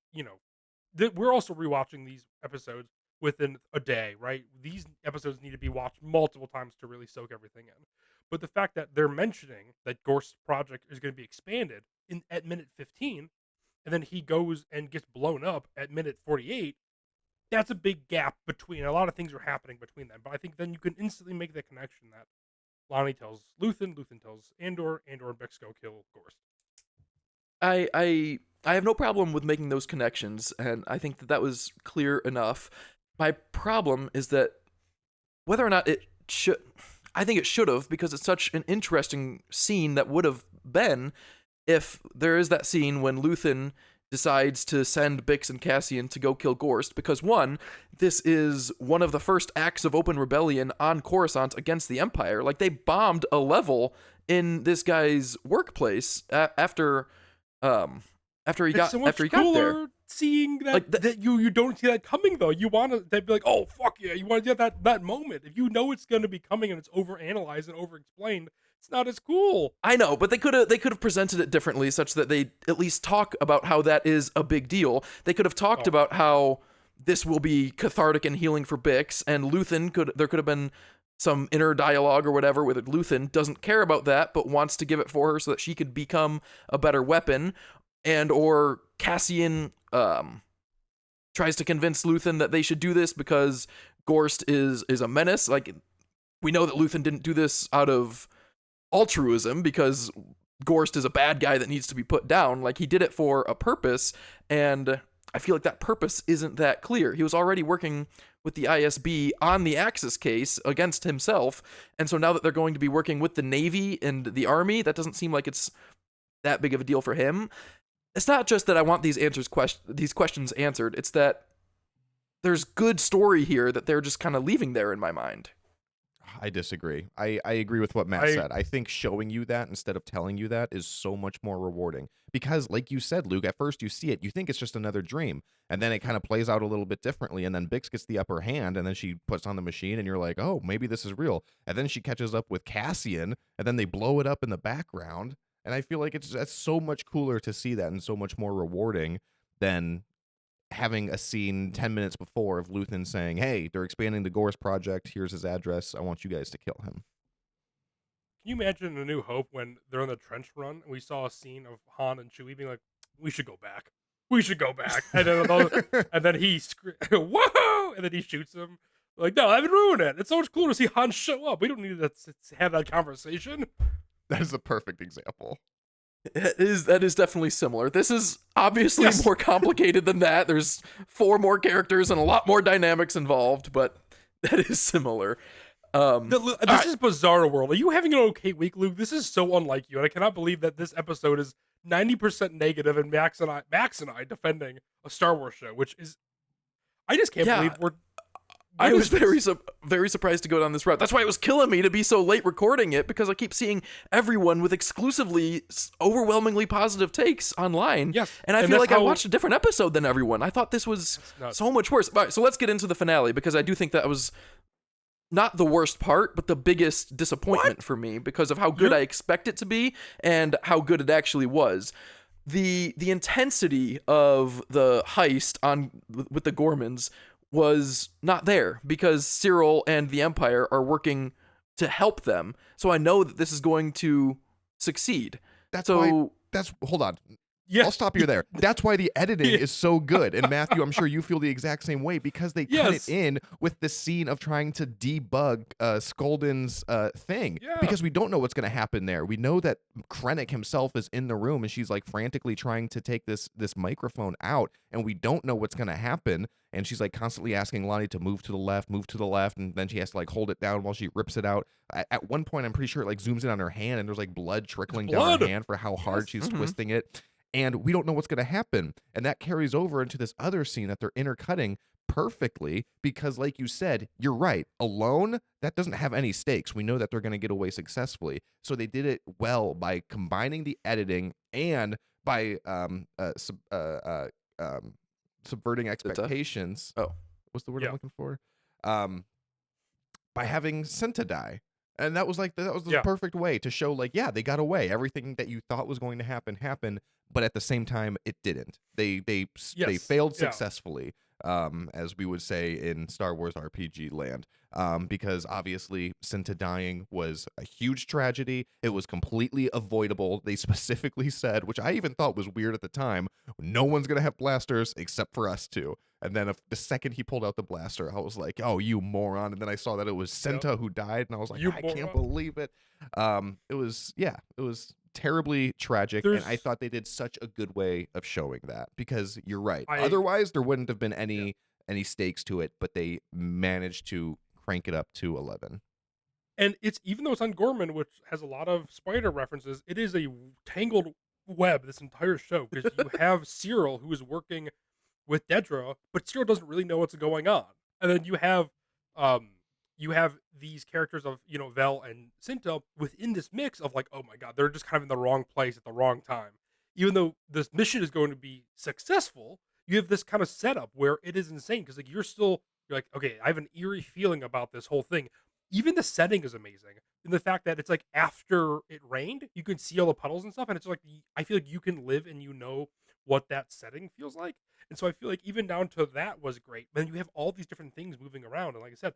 we're also rewatching these episodes within a day, right? These episodes need to be watched multiple times to really soak everything in. But the fact that they're mentioning that Gorst's project is going to be expanded at minute 15, and then he goes and gets blown up at minute 48, that's a big gap between. A lot of things are happening between them. But I think then you can instantly make the connection that Lonnie tells Luthen, Luthen tells Andor, Andor and Bix go kill Gorst. I have no problem with making those connections, and I think that was clear enough. My problem is that whether or not it should, I think it should have, because it's such an interesting scene that would have been if there is that scene when Luthen decides to send Bix and Cassian to go kill Gorst, because one, this is one of the first acts of open rebellion on Coruscant against the Empire. Like, they bombed a level in this guy's workplace after he got there. Seeing that, that you don't see that coming though. You want to they'd be like, oh fuck yeah, you want to get that moment. If you know it's going to be coming and it's overanalyzed and overexplained, it's not as cool. I know, but they could have presented it differently, such that they at least talk about how that is a big deal. They could have talked about how this will be cathartic and healing for Bix, and there could have been some inner dialogue or whatever where Luthen doesn't care about that but wants to give it for her so that she could become a better weapon, and or Cassian tries to convince Luthen that they should do this because Gorst is a menace. Like, we know that Luthen didn't do this out of altruism because Gorst is a bad guy that needs to be put down. Like, he did it for a purpose, and I feel like that purpose isn't that clear. He was already working with the ISB on the Axis case against himself, and so now that they're going to be working with the Navy and the Army, that doesn't seem like it's that big of a deal for him. It's not just that I want these questions answered, it's that there's good story here that they're just kind of leaving there in my mind. I disagree. I agree with what Matt said. I think showing you that instead of telling you that is so much more rewarding. Because, like you said, Luke, at first you see it, you think it's just another dream. And then it kind of plays out a little bit differently. And then Bix gets the upper hand, and then she puts on the machine, and you're like, oh, maybe this is real. And then she catches up with Cassian, and then they blow it up in the background. And I feel like that's so much cooler to see that and so much more rewarding than having a scene 10 minutes before of Luthen saying, hey, they're expanding the Gorst project. Here's his address. I want you guys to kill him. Can you imagine A New Hope when they're on the trench run and we saw a scene of Han and Chewie being like, we should go back. We should go back. And then he whoa! And then he shoots him. Like, no, I've ruined it. It's so much cooler to see Han show up. We don't need to have that conversation. That is a perfect example. That is definitely similar. This is obviously more complicated than that. There's 4 more characters and a lot more dynamics involved, but that is similar. This is Bizarre World. Are you having an okay week, Luke? This is so unlike you, and I cannot believe that this episode is 90% negative, and Max and I defending a Star Wars show, which is, I just can't believe we're. I was very surprised to go down this route. That's why it was killing me to be so late recording it, because I keep seeing everyone with exclusively overwhelmingly positive takes online. Yes. And I feel like I watched a different episode than everyone. I thought this was so much worse. All right, so let's get into the finale, because I do think that was not the worst part, but the biggest disappointment for me because of how good I expect it to be and how good it actually was. The intensity of the heist with the Gormans was not there because Cyril and the Empire are working to help them. So I know that this is going to succeed. Hold on. Yes. I'll stop you there. That's why the editing is so good. And Matthew, I'm sure you feel the exact same way because they cut it in with the scene of trying to debug Skolden's thing. Yeah. Because we don't know what's going to happen there. We know that Krennic himself is in the room and she's like frantically trying to take this microphone out, and we don't know what's going to happen. And she's like constantly asking Lonnie to move to the left, and then she has to like hold it down while she rips it out. At one point, I'm pretty sure it like zooms in on her hand, and there's like blood trickling down her hand for how hard she's twisting it. And we don't know what's going to happen. And that carries over into this other scene that they're intercutting perfectly because, like you said, you're right. Alone, that doesn't have any stakes. We know that they're going to get away successfully. So they did it well by combining the editing and by subverting Sita? expectations. Oh, What's the word I'm Yeah. looking for? Um, by having Cinta die. And that was the Yeah. perfect way to show, like, yeah, they got away. Everything that you thought was going to happen happened, but at the same time, it didn't. They Yes. failed Yeah. successfully, as we would say in Star Wars RPG land. Because obviously Cinta dying was a huge tragedy. It was completely avoidable. They specifically said, which I even thought was weird at the time, no one's gonna have blasters except for us two. And then the second he pulled out the blaster, I was like, "Oh, you moron!" And then I saw that it was Yep. Senta who died, and I was like, You "I can't moron. believe it." It was terribly tragic, and I There's thought they did such a good way of showing that because you're right. I Otherwise, there wouldn't have been yeah. any stakes to it, but they managed to crank it up to 11. And it's even though it's on Gorman, which has a lot of spider references, it is a tangled web this entire show because you have Cyril who is working with Dedra, but Cyril doesn't really know what's going on. And then um you have these characters of, Vel and Cinta within this mix of like, oh my god, they're just kind of in the wrong place at the wrong time. Even though this mission is going to be successful, you have this kind of setup where it is insane because like you're like, okay, I have an eerie feeling about this whole thing. Even the setting is amazing. And the fact that it's like after it rained, you can see all the puddles and stuff, and it's like I feel like you can live and you know what that setting feels like. And so I feel like even down to that was great. But then you have all these different things moving around, and like I said,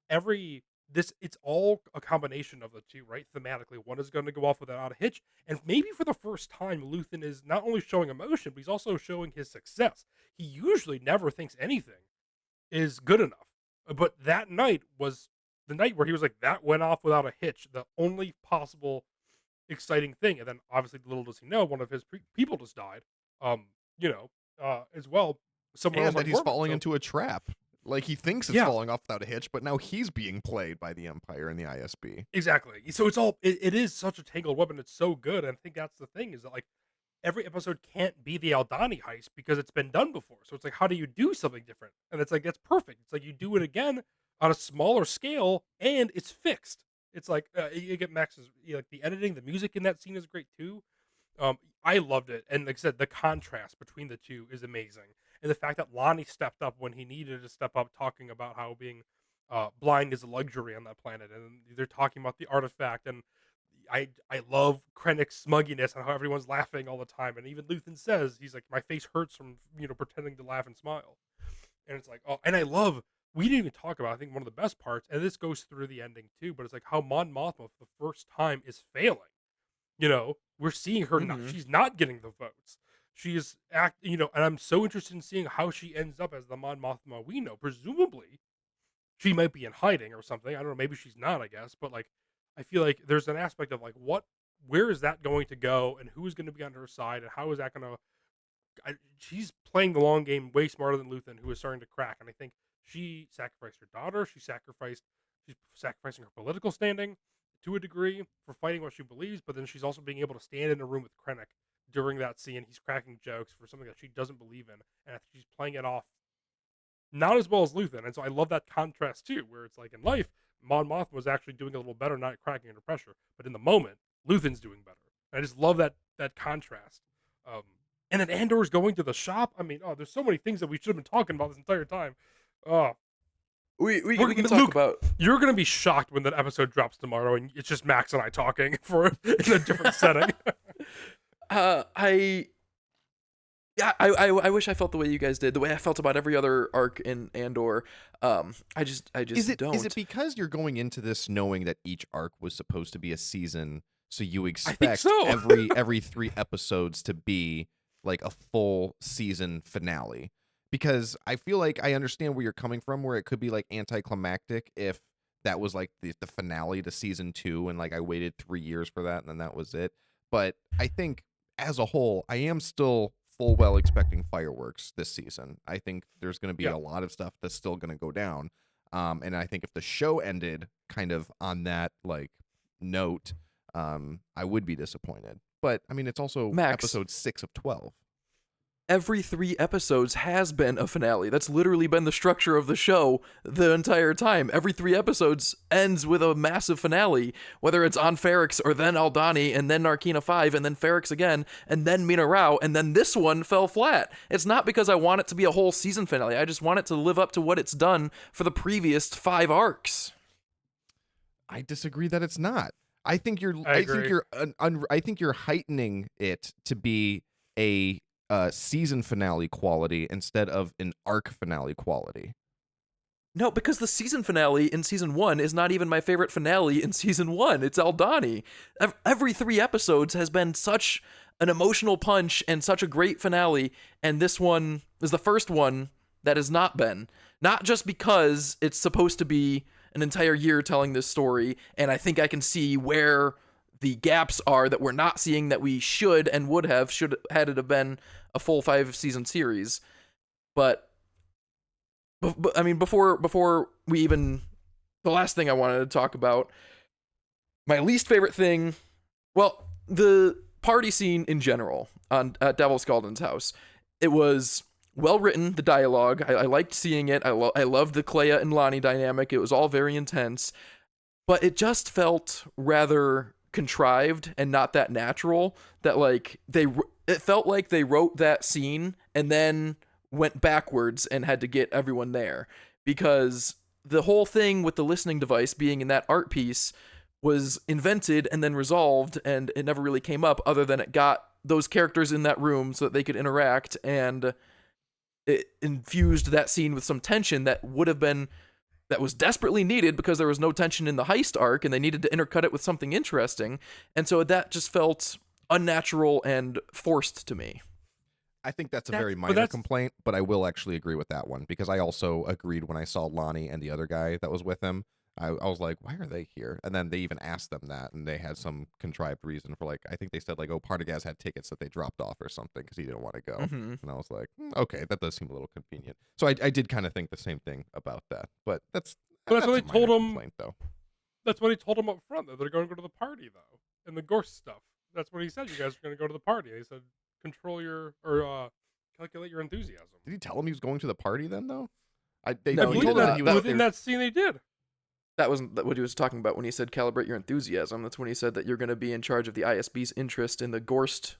every this it's all a combination of the two, right? Thematically, one is going to go off without a hitch, and maybe for the first time, Luthen is not only showing emotion, but he's also showing his success. He usually never thinks anything is good enough, but that night was the night where he was like, "That went off without a hitch." The only possible exciting thing, and then obviously, little does he know, one of his people just died. Um, as well, somewhere else And on that he's Gorman. falling So into a trap. Like he thinks it's yeah, falling off without a hitch, but now he's being played by the Empire and the ISB. exactly. So it is such a tangled web, and it's so good. And I think that's the thing is that like every episode can't be the Aldani heist because it's been done before. So it's like, how do you do something different? And it's like that's perfect. It's like you do it again on a smaller scale, and it's fixed. It's like you get Max's like the editing, the music in that scene is great too. I loved it, and like I said, the contrast between the two is amazing, and the fact that Lonnie stepped up when he needed to step up, talking about how being blind is a luxury on that planet, and they're talking about the artifact, and I love Krennic's smugginess and how everyone's laughing all the time, and even Luthen says he's like, my face hurts from pretending to laugh and smile, and it's like, oh, and I love. We didn't even talk about, I think, one of the best parts, and this goes through the ending too, but it's like how Mon Mothma for the first time is failing. We're seeing her not, mm-hmm. she's not getting the votes. She is and I'm so interested in seeing how she ends up as the Mon Mothma we know. Presumably, she might be in hiding or something. I don't know, maybe she's not, I guess, but like I feel like there's an aspect of like where is that going to go and who is going to be on her side and how is that going to she's playing the long game way smarter than Luthen, who is starting to crack. And I think she sacrificed her daughter. She's sacrificing her political standing to a degree for fighting what she believes. But then she's also being able to stand in a room with Krennic during that scene. He's cracking jokes for something that she doesn't believe in, and I think she's playing it off not as well as Luthen. And so I love that contrast too, where it's like in life, Mon Mothma was actually doing a little better, not cracking under pressure. But in the moment, Luthen's doing better. And I just love that contrast. Um, and then Andor's going to the shop. I mean, oh, there's so many things that we should have been talking about this entire time. Oh, We can talk Luke, about. you're gonna be shocked when that episode drops tomorrow, and it's just Max and I talking for in a different setting. I Yeah, I wish I felt the way you guys did, the way I felt about every other arc in Andor. I just don't. Is it because you're going into this knowing that each arc was supposed to be a season, so you I think expect so. every 3 episodes to be like a full season finale? Because I feel like I understand where you're coming from, where it could be like anticlimactic if that was like the finale to season 2, and like I waited 3 years for that, and then that was it. But I think as a whole, I am still full well expecting fireworks this season. I think there's going to be Yeah. a lot of stuff that's still going to go down. And I think if the show ended kind of on that like note, I would be disappointed. But I mean, it's also Max, episode 6 of 12. every 3 episodes has been a finale. That's literally been the structure of the show the entire time. Every 3 episodes ends with a massive finale, whether it's on Ferrix or then Aldani and then Narkina 5 and then Ferrix again and then Mina Rao, and then this one fell flat. It's not because I want it to be a whole season finale. I just want it to live up to what it's done for the previous 5 arcs. I disagree that it's not. I think you're heightening it to be a season finale quality instead of an arc finale quality. No, because the season finale in season 1 is not even my favorite finale in season 1. It's Aldani. Every 3 episodes has been such an emotional punch and such a great finale, and this one is the first one that has not been. Not just because it's supposed to be an entire year telling this story, and I think I can see where the gaps are that we're not seeing that we should and would have had it have been a full 5-season series. But I mean, before we even, the last thing I wanted to talk about, my least favorite thing, well, the party scene in general at Devil Scaldon's house. It was well written, the dialogue. I liked seeing it. I loved the Clea and Lonnie dynamic. It was all very intense, but it just felt rather contrived and not that natural. That like it felt like they wrote that scene and then went backwards and had to get everyone there, because the whole thing with the listening device being in that art piece was invented and then resolved, and it never really came up other than it got those characters in that room so that they could interact, and it infused that scene with some tension that was desperately needed because there was no tension in the heist arc and they needed to intercut it with something interesting. And so that just felt unnatural and forced to me. I think that's a very minor complaint, but I will actually agree with that one, because I also agreed when I saw Lonnie and the other guy that was with him. I was like, why are they here? And then they even asked them that, and they had some contrived reason for, like, I think they said, like, oh, Partagaz had tickets that they dropped off or something because he didn't want to go. Mm-hmm. And I was like, okay, that does seem a little convenient. So I did kind of think the same thing about that. But that's what they told him, though. That's what he told him up front, that they're going to go to the party, though. And the Gorse stuff. That's what he said. You guys are going to go to the party. He said, calculate your enthusiasm. Did he tell him he was going to the party then, though? Within that scene they did. That wasn't what he was talking about when he said calibrate your enthusiasm. That's when he said that you're going to be in charge of the ISB's interest in the Gorst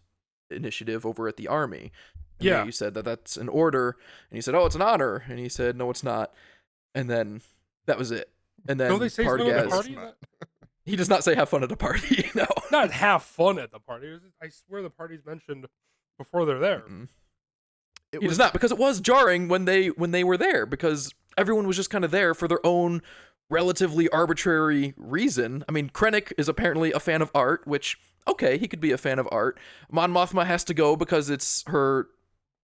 initiative over at the army. And yeah. You said that that's an order, and he said, oh, it's an honor. And he said, no, it's not. And then that was it. And then don't they say something at the party? He does not say have fun at the party. No. Not have fun at the party. I swear the party's mentioned before they're there. Mm-hmm. He does not, because it was jarring when they were there, because everyone was just kind of there for their own relatively arbitrary reason. I mean, Krennic is apparently a fan of art, which, okay, he could be a fan of art. Mon Mothma has to go because it's her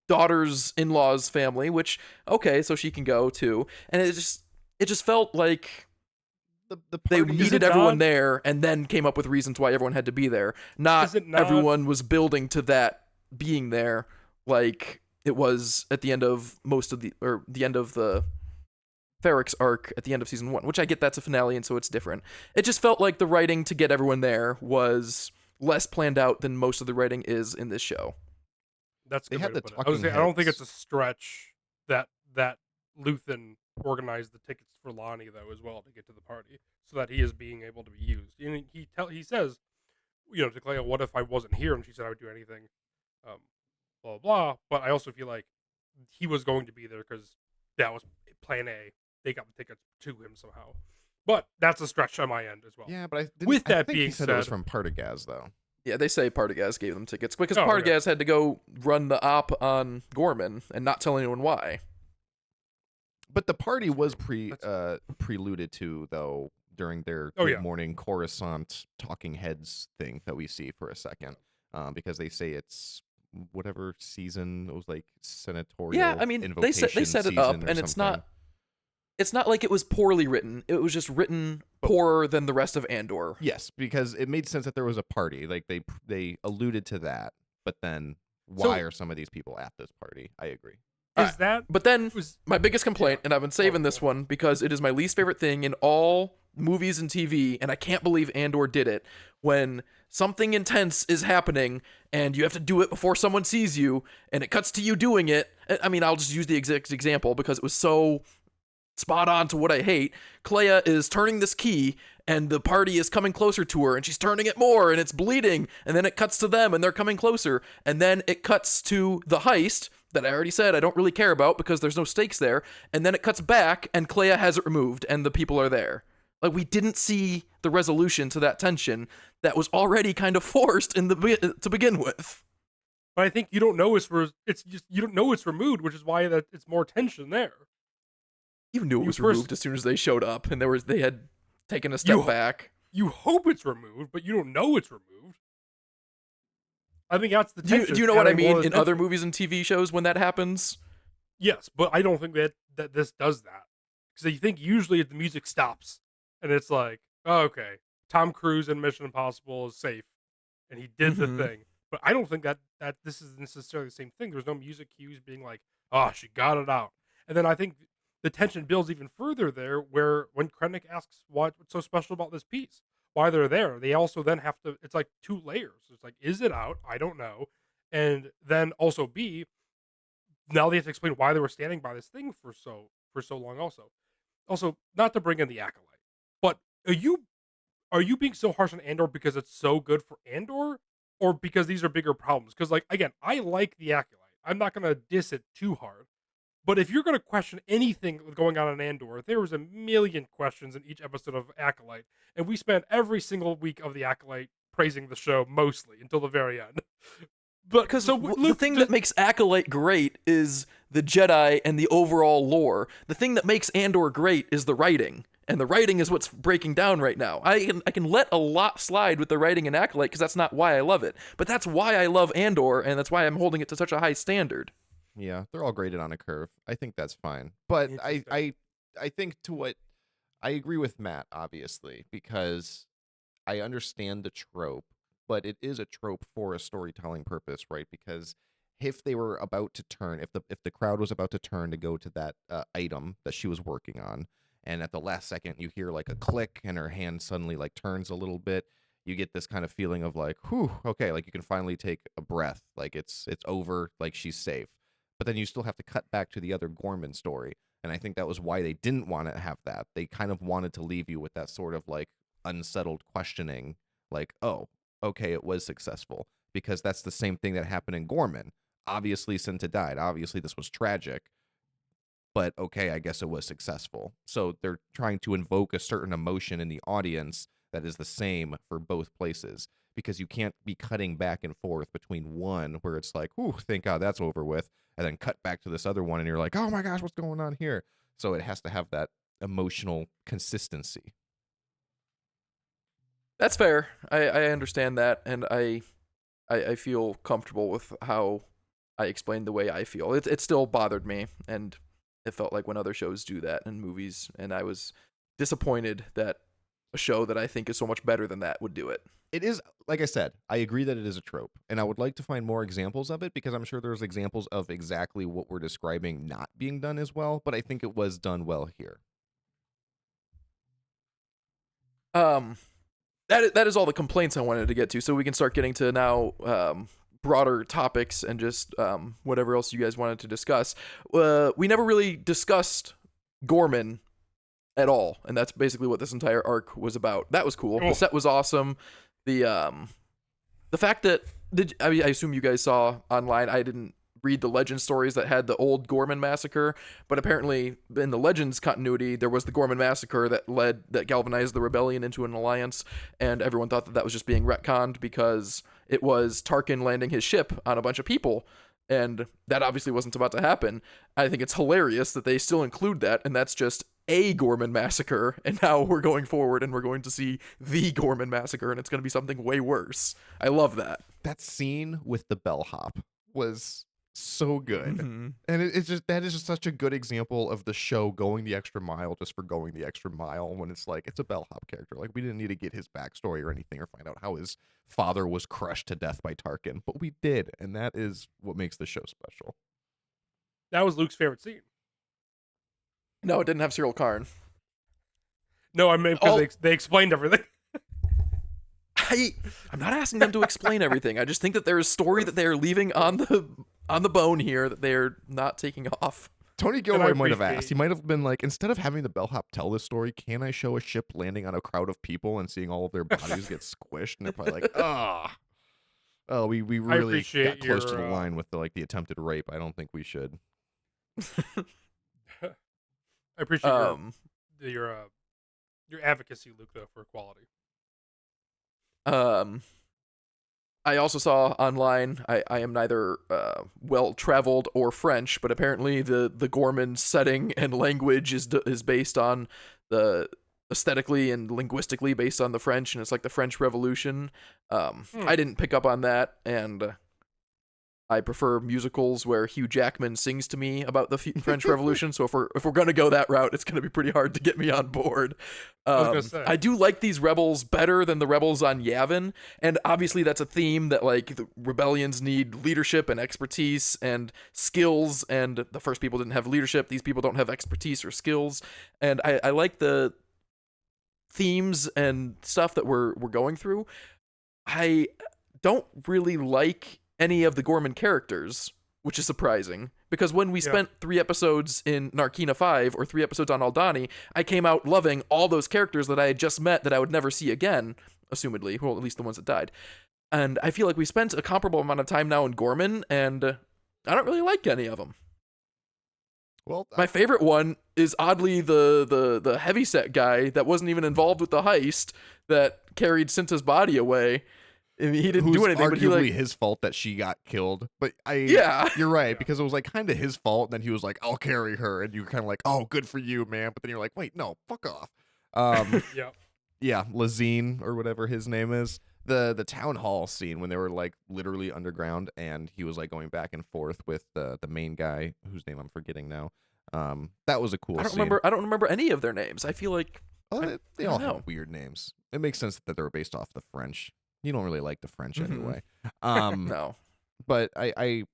daughter's in-laws family, which, okay, so she can go too. And it just felt like they needed everyone there and then came up with reasons why everyone had to be there. Not everyone was building to that being there like it was at the end of the end of the Ferrix arc at the end of season 1, which I get that's a finale and so it's different. It just felt like the writing to get everyone there was less planned out than most of the writing is in this show. That's good. I don't think it's a stretch that Luthen organized the tickets for Lonnie though as well to get to the party, so that he is being able to be used. And he says, to Clea, what if I wasn't here? And she said I would do anything, blah blah. But I also feel like he was going to be there because that was plan A. They got the tickets to him somehow. But that's a stretch on my end as well. Yeah, but I think he said it was from Partagaz, though. Yeah, they say Partagaz gave them tickets because Partagaz had to go run the op on Gorman and not tell anyone why. But the party was preluded to, though, during their Good Morning Coruscant talking heads thing that we see for a second, because they say it's whatever season it was, like senatorial. Yeah, I mean they set it up, and it's not like it was poorly written. It was just written poorer than the rest of Andor. Yes, because it made sense that there was a party. Like they alluded to that, but then why are some of these people at this party? I agree. But then my biggest complaint, and I've been saving this one because it is my least favorite thing in all movies and TV, and I can't believe Andor did it, when something intense is happening and you have to do it before someone sees you, and it cuts to you doing it. I mean, I'll just use the exact example because it was so spot on to what I hate. Clea is turning this key and the party is coming closer to her and she's turning it more and it's bleeding, and then it cuts to them and they're coming closer, and then it cuts to the heist that I already said I don't really care about because there's no stakes there, and then it cuts back and Clea has it removed and the people are there. Like, we didn't see the resolution to that tension that was already kind of forced to begin with. But I think you don't know you don't know it's removed, which is why that it's more tension there. You knew it was removed as soon as they showed up and they had taken a step back. You hope it's removed, but you don't know it's removed. I think that's the tension. Do you know what I mean in other movies and TV shows when that happens? Yes, but I don't think that this does that. Because you think usually the music stops and it's like, oh, okay, Tom Cruise in Mission Impossible is safe and he did the thing. But I don't think that this is necessarily the same thing. There's no music cues being like, oh, she got it out. And then I think the tension builds even further there, where when Krennic asks what's so special about this piece, why they're there, they also then have to, it's like 2 layers. It's like, is it out? I don't know. And then also B, now they have to explain why they were standing by this thing for so long also. Also, not to bring in the Acolyte, but are you being so harsh on Andor because it's so good for Andor, or because these are bigger problems? Because, like, again, I like the Acolyte. I'm not going to diss it too hard. But if you're going to question anything going on in Andor, there was a million questions in each episode of Acolyte, and we spent every single week of the Acolyte praising the show, mostly, until the very end. But because the thing that makes Acolyte great is the Jedi and the overall lore. The thing that makes Andor great is the writing. And the writing is what's breaking down right now. I can let a lot slide with the writing in Acolyte because that's not why I love it. But that's why I love Andor, and that's why I'm holding it to such a high standard. Yeah, they're all graded on a curve. I think that's fine. But I think I agree with Matt, obviously, because I understand the trope, but it is a trope for a storytelling purpose, right? Because if they were about to turn, if the crowd was about to turn to go to that item that she was working on, and at the last second you hear like a click and her hand suddenly like turns a little bit, you get this kind of feeling of like, whew, okay, like you can finally take a breath, like it's over, like she's safe. But then you still have to cut back to the other Gorman story. And I think that was why they didn't want to have that. They kind of wanted to leave you with that sort of like unsettled questioning, like, oh, okay, it was successful. Because that's the same thing that happened in Gorman. Obviously, Cinta died. Obviously, this was tragic. But okay, I guess it was successful. So they're trying to invoke a certain emotion in the audience that is the same for both places. Because you can't be cutting back and forth between one where it's like, ooh, thank God that's over with, and then cut back to this other one and you're like, oh my gosh, what's going on here? So it has to have that emotional consistency. That's fair. I understand that, and I feel comfortable with how I explained the way I feel. It still bothered me, and it felt like when other shows do that in movies, and I was disappointed that a show that I think is so much better than that would do it. It is, like I said, I agree that it is a trope, and I would like to find more examples of it because I'm sure there's examples of exactly what we're describing not being done as well, but I think it was done well here. That is all the complaints I wanted to get to, so we can start getting to now broader topics and just whatever else you guys wanted to discuss. We never really discussed Gorman at all, and that's basically what this entire arc was about. That was cool. The set was awesome. The fact that I assume you guys saw online. I didn't read the legend stories that had the old Gorman massacre, but apparently in the Legends continuity there was the Gorman massacre that galvanized the rebellion into an alliance, and everyone thought that was just being retconned because it was Tarkin landing his ship on a bunch of people, and that obviously wasn't about to happen. I think it's hilarious that they still include that, and that's just a Gorman massacre, and now we're going forward and we're going to see the Gorman massacre, and it's going to be something way worse. I love that. That scene with the bellhop was so good. Mm-hmm. And it's just, that is just such a good example of the show going the extra mile just for going the extra mile, when it's like, it's a bellhop character. Like, we didn't need to get his backstory or anything or find out how his father was crushed to death by Tarkin, but we did, and that is what makes the show special. That was Luke's favorite scene. No, it didn't have Cyril Karn. No, I mean, because they explained everything. I'm not asking them to explain everything. I just think that there is story that they are leaving on the bone here that they're not taking off. Tony I Gilroy might have appreciate- asked. He might have been like, instead of having the bellhop tell this story, can I show a ship landing on a crowd of people and seeing all of their bodies get squished? And they're probably like, oh, we really got appreciate close to your, the line with the attempted rape. I don't think we should. I appreciate Um, your advocacy, Luke, though, for equality. I also saw online, I am neither well-traveled or French, but apparently the Gorman setting and language is based on the aesthetically and linguistically based on the French, and it's like the French Revolution. I didn't pick up on that, and I prefer musicals where Hugh Jackman sings to me about the French Revolution. So if we're gonna go that route, it's gonna be pretty hard to get me on board. was gonna say. I do like these rebels better than the rebels on Yavin, and obviously that's a theme that like the rebellions need leadership and expertise and skills, and the first people didn't have leadership. These people don't have expertise or skills, and I like the themes and stuff that we're going through. I don't really like any of the Gorman characters, which is surprising, because when we spent 3 episodes in Narkina 5 or 3 episodes on Aldani, I came out loving all those characters that I had just met that I would never see again, assumedly, well, at least the ones that died. And I feel like we spent a comparable amount of time now in Gorman, and I don't really like any of them. Well, My favorite one is oddly the heavyset guy that wasn't even involved with the heist that carried Cinta's body away. I mean, he didn't do anything, but he arguably like, his fault that she got killed. But yeah, you're right, because it was like kind of his fault. And then he was like, "I'll carry her," and you were kind of like, "Oh, good for you, man." But then you're like, "Wait, no, fuck off." Yeah. Yeah, Lazine or whatever his name is. The town hall scene when they were like literally underground, and he was like going back and forth with the main guy whose name I'm forgetting now. That was a cool. I don't scene. remember. I don't remember any of their names. I feel like Oh, I they don't all know. have weird names. It makes sense that they were based off the French. You don't really like the French Mhm. anyway. no. But I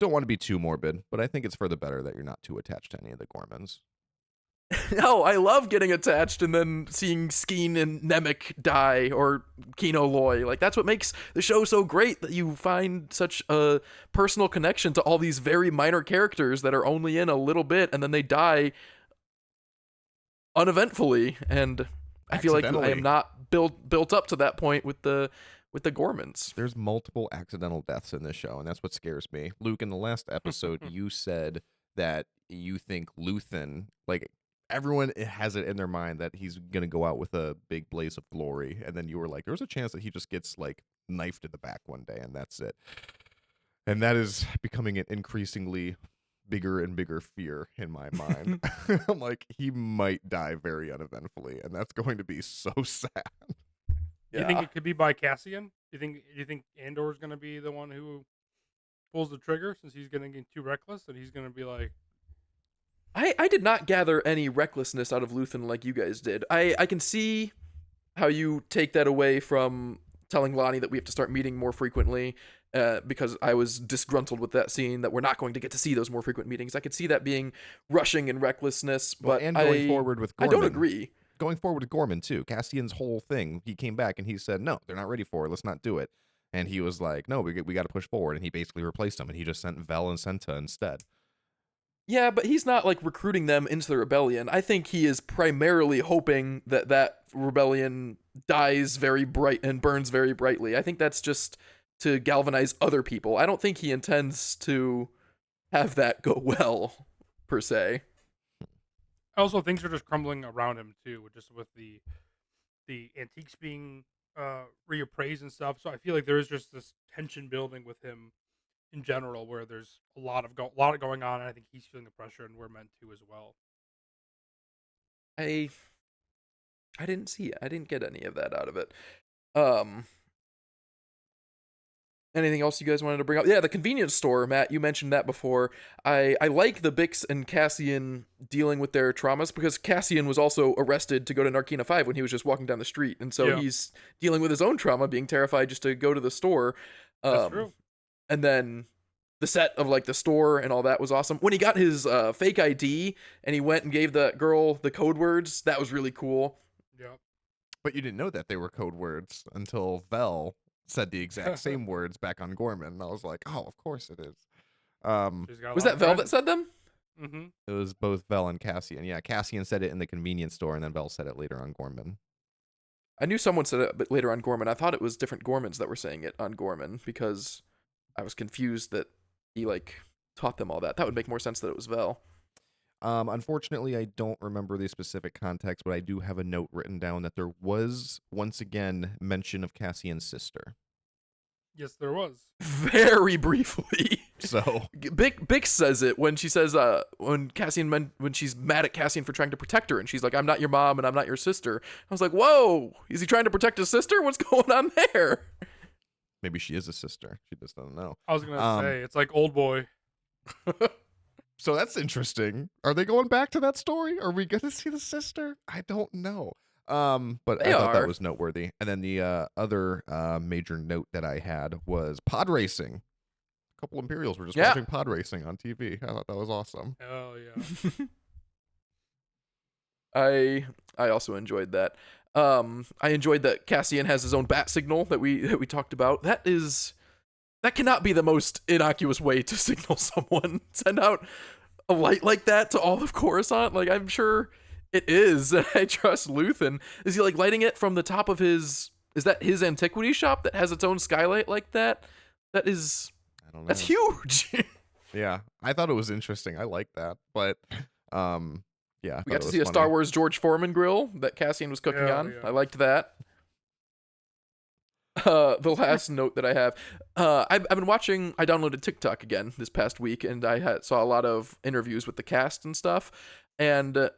don't want to be too morbid, but I think it's for the better that you're not too attached to any of the Gormans. No, I love getting attached and then seeing Skeen and Nemec die or Kino Loy. Like that's what makes the show so great, that you find such a personal connection to all these very minor characters that are only in a little bit and then they die uneventfully. And I feel like I Accidentally. am not built up to that point with the Gormans. There's multiple accidental deaths in this show, and that's what scares me. Luke, in the last episode, you said that you think Luthen, like everyone has it in their mind that he's gonna go out with a big blaze of glory, and then you were like, there's a chance that he just gets like knifed in the back one day, and that's it. And that is becoming an increasingly bigger and bigger fear in my mind. I'm like, he might die very uneventfully, and that's going to be so sad. Do you think it could be by Cassian? Do you think Andor's going to be the one who pulls the trigger since he's going to get too reckless and he's going to be like, I did not gather any recklessness out of Luthen like you guys did. I can see how you take that away from telling Lonnie that we have to start meeting more frequently, because I was disgruntled with that scene that we're not going to get to see those more frequent meetings. I could see that being rushing and recklessness, Well, but and going forward with I Gorman. don't agree. Going forward with Gorman too. Cassian's whole thing, he came back and he said, "No, they're not ready for it. Let's not do it." And he was like, "No, we got to push forward." And he basically replaced them, and he just sent Vel and Senta instead. Yeah, but he's not like recruiting them into the rebellion. I think he is primarily hoping that rebellion dies very bright and burns very brightly. I think that's just to galvanize other people. I don't think he intends to have that go well, per se. also things are just crumbling around him too, just with the antiques being reappraised and stuff. So I feel like there is just this tension building with him in general, where there's a lot going on, and I think he's feeling the pressure, and we're meant to as well. I didn't see it. I didn't get any of that out of it. Anything else you guys wanted to bring up? Yeah, the convenience store, Matt, you mentioned that before. I like the Bix and Cassian dealing with their traumas, because Cassian was also arrested to go to Narkina 5 when he was just walking down the street. And so he's dealing with his own trauma, being terrified just to go to the store. That's true. And then the set of like the store and all that was awesome. When he got his fake ID and he went and gave the girl the code words, that was really cool. Yeah. But you didn't know that they were code words until Vel said the exact same words back on Gorman. And I was like, oh, of course it is. She's got a Was lot that of Vel that friends. said them? Mm-hmm. It was both Vel and Cassian. Yeah, Cassian said it in the convenience store, and then Vel said it later on Gorman. I knew someone said it, but later on Gorman. I thought it was different Gormans that were saying it on Gorman because I was confused that he like taught them all that. That would make more sense that it was Vel. Unfortunately, I don't remember the specific context, but I do have a note written down that there was, once again, mention of Cassian's sister. Yes, there was. Very briefly. So Bix says it when she says when she's mad at Cassian for trying to protect her, and she's like, I'm not your mom and I'm not your sister. I was like, whoa, is he trying to protect his sister? What's going on there? maybe she is a sister. She just doesn't know. I was gonna say it's like Old Boy. So that's interesting. Are they going back to that story? Are we gonna see the sister? I don't know. But They I thought are. that was noteworthy. And then the other major note that I had was pod racing. A couple Imperials were just Yeah. watching pod racing on TV. I thought that was awesome. Oh yeah. I also enjoyed that. I enjoyed that Cassian has his own bat signal that we talked about. That cannot be the most innocuous way to signal someone. Send out a light like that to all of Coruscant. Like, I'm sure it is. I trust Luthen. Is he like lighting it from the top of his? Is that his antiquity shop that has its own skylight like that? That is. I don't know. That's huge. Yeah, I thought it was interesting. I like that, but yeah, I We thought got it to was see a funny. Star Wars George Foreman grill that Cassian was cooking Yeah, on. yeah. I liked that. The last note that I have, I've been watching. I downloaded TikTok again this past week, and I saw a lot of interviews with the cast and stuff. And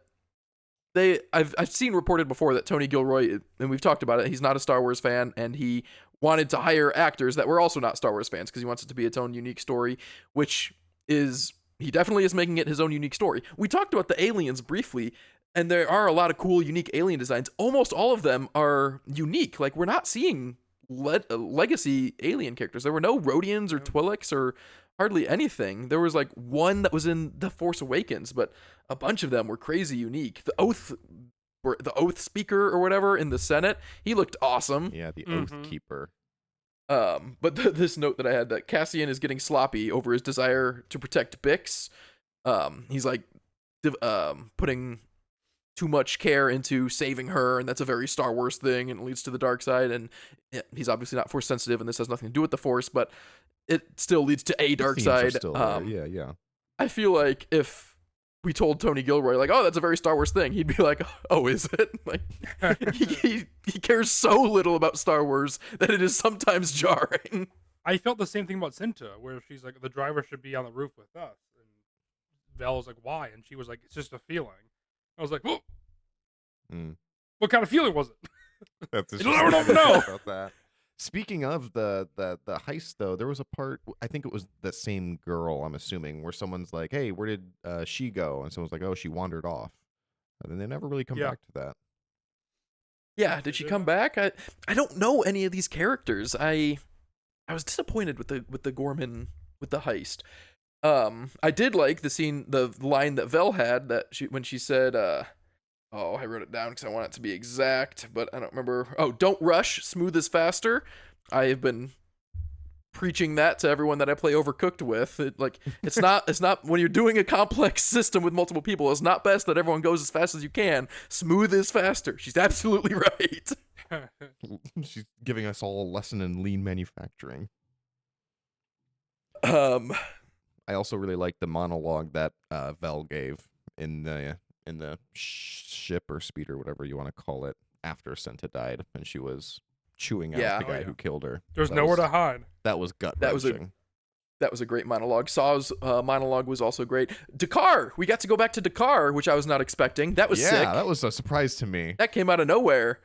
I've seen reported before that Tony Gilroy, and we've talked about it. He's not a Star Wars fan, and he wanted to hire actors that were also not Star Wars fans because he wants it to be its own unique story, which is he definitely is making it his own unique story. We talked about the aliens briefly. And there are a lot of cool, unique alien designs. Almost all of them are unique. Like, we're not seeing legacy alien characters. There were no Rhodians or Twi'leks or hardly anything. There was like one that was in The Force Awakens, but a bunch of them were crazy unique. The Oath Speaker or whatever in the Senate, he looked awesome. Yeah, the Mhm. Oath Keeper. But this note that I had that Cassian is getting sloppy over his desire to protect Bix. He's like putting too much care into saving her, and that's a very Star Wars thing, and it leads to the dark side. And yeah, he's obviously not Force sensitive, and this has nothing to do with the Force, but it still leads to a dark Themes are side. still there. Yeah. I feel like if we told Tony Gilroy, like, oh, that's a very Star Wars thing, he'd be like, oh, is it? Like, he cares so little about Star Wars that it is sometimes jarring. I felt the same thing about Cinta, where she's like, the driver should be on the roof with us. And Val was like, why? And she was like, it's just a feeling. I was like, oh, what kind of feeling was it? That's You never know. about that. Speaking of the heist, though, there was a part. I think it was the same girl. I'm assuming where someone's like, "Hey, where did she go?" And someone's like, "Oh, she wandered off." And then they never really come Yeah. back to that. Yeah, did she come back? I don't know any of these characters. I was disappointed with the Gorman with the heist. I did like the line that Vel had when she said, I wrote it down because I want it to be exact, but I don't remember. Oh, don't rush, smooth is faster. I have been preaching that to everyone that I play Overcooked with. It's not when you're doing a complex system with multiple people, it's not best that everyone goes as fast as you can. Smooth is faster. She's absolutely right. She's giving us all a lesson in lean manufacturing. I also really liked the monologue that Vel gave in the ship or speeder, whatever you want to call it, after Senta died, and she was chewing out the guy who killed her. There's nowhere to hide. That was gut That was wrenching. That was a great monologue. Saw's monologue was also great. Dakar, we got to go back to Dakar, which I was not expecting. That was sick. Yeah, that was a surprise to me. That came out of nowhere.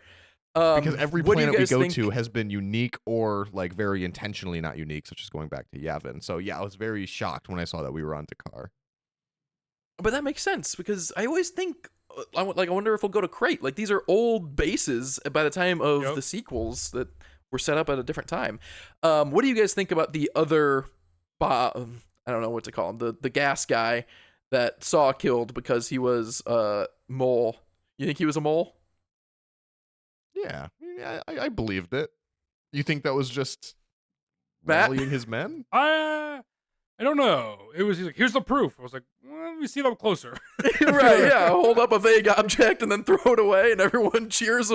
Because every what do you planet we guys go think- to has been unique or like very intentionally not unique, such as going back to Yavin. So yeah, I was very shocked when I saw that we were on Dakar. But that makes sense because I always think, I wonder if we'll go to Crate. Like, these are old bases by the time of the sequels that were set up at a different time. What do you guys think about the other, I don't know what to call him, the gas guy that Saw killed because he was a mole? You think he was a mole? Yeah, I believed it. You think that was just Matt? rallying his men? I don't know. He's like, here's the proof. I was like, well, let me see it up closer. Right, yeah. Hold up a vague object and then throw it away, and everyone cheers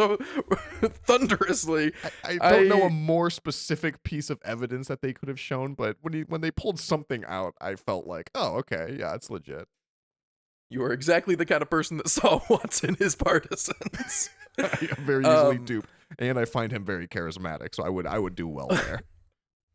thunderously. I don't know a more specific piece of evidence that they could have shown, but when they pulled something out, I felt like, oh, okay, yeah, it's legit. You are exactly the kind of person that Saul wants in his partisans. I'm very easily duped, and I find him very charismatic, so I would do well there.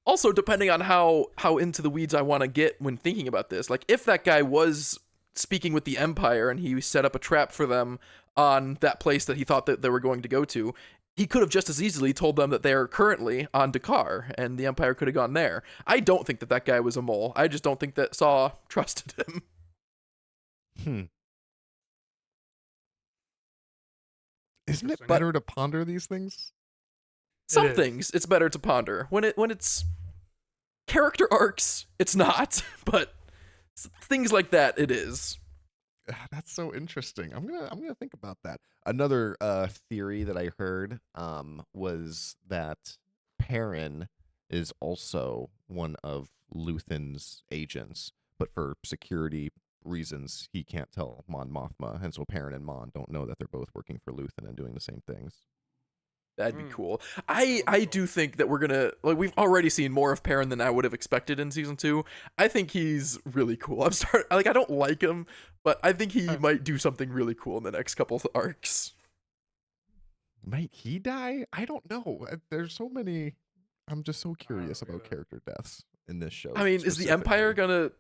Also, depending on how into the weeds I want to get when thinking about this, like if that guy was speaking with the Empire and he set up a trap for them on that place that he thought that they were going to go to, he could have just as easily told them that they're currently on Dakar and the Empire could have gone there. I don't think that guy was a mole. I just don't think that Saw trusted him. Isn't it better to ponder these things? Some things it's better to ponder. When it's character arcs, it's not, but things like that, it is. That's so interesting. I'm gonna think about that. Another theory that I heard was that Perrin is also one of Luthen's agents, but for security reasons, he can't tell Mon Mothma, and so Perrin and Mon don't know that they're both working for Luthen and doing the same things. That'd be cool. I do think that we're gonna, like, we've already seen more of Perrin than I would have expected in season 2. I think he's really cool. I don't like him, but I think he might do something really cool in the next couple of arcs. Might he die? I don't know. There's so many. I'm just so curious about character deaths in this show. I mean, is the Empire gonna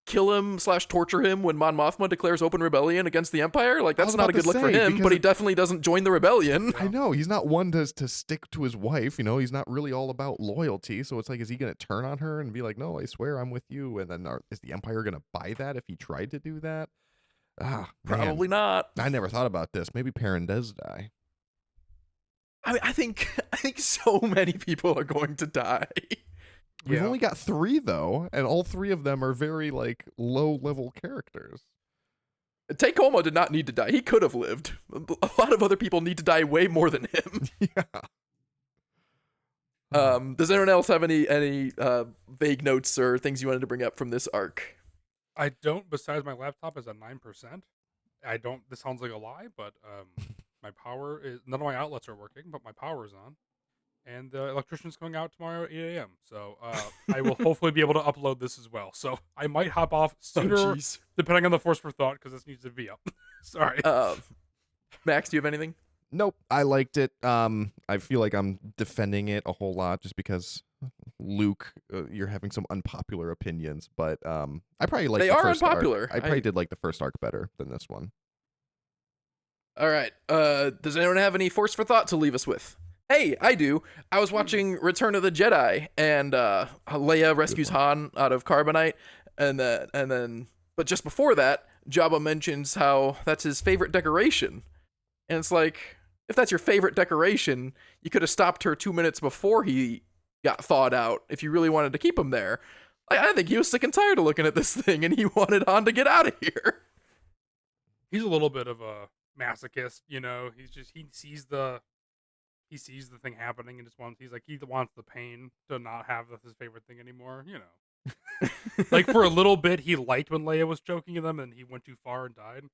kill him / torture him when Mon Mothma declares open rebellion against the Empire? Like, that's not a good look for him, but he definitely doesn't join the rebellion. I know, he's not one to stick to his wife, you know, he's not really all about loyalty, so it's like, is he going to turn on her and be like, no, I swear I'm with you, and then is the Empire going to buy that if he tried to do that? Probably not. I never thought about this. Maybe Perrin does die. I mean, I think so many people are going to die. We've only got 3 though, and all 3 of them are very like low-level characters. Takoma did not need to die. He could have lived. A lot of other people need to die way more than him. Yeah. Does anyone else have any vague notes or things you wanted to bring up from this arc? I don't. Besides, my laptop is at 9%. I don't. This sounds like a lie, but my power is. None of my outlets are working, but my power is on. And the electrician's coming out tomorrow at 8 a.m. So I will hopefully be able to upload this as well. So I might hop off sooner, depending on the force for thought, because this needs to be up. Sorry. Max, do you have anything? Nope. I liked it. I feel like I'm defending it a whole lot just because Luke, you're having some unpopular opinions, but I probably like the first unpopular. Arc. I probably did like the first arc better than this one. All right. Does anyone have any force for thought to leave us with? Hey, I do. I was watching Return of the Jedi, and Leia rescues Han out of carbonite, and then, but just before that, Jabba mentions how that's his favorite decoration, and it's like, if that's your favorite decoration, you could have stopped her 2 minutes before he got thawed out. If you really wanted to keep him there, I think he was sick and tired of looking at this thing, and he wanted Han to get out of here. He's a little bit of a masochist, you know. He sees the thing happening and he wants the pain to not have his favorite thing anymore, you know. Like for a little bit he liked when Leia was choking them and he went too far and died.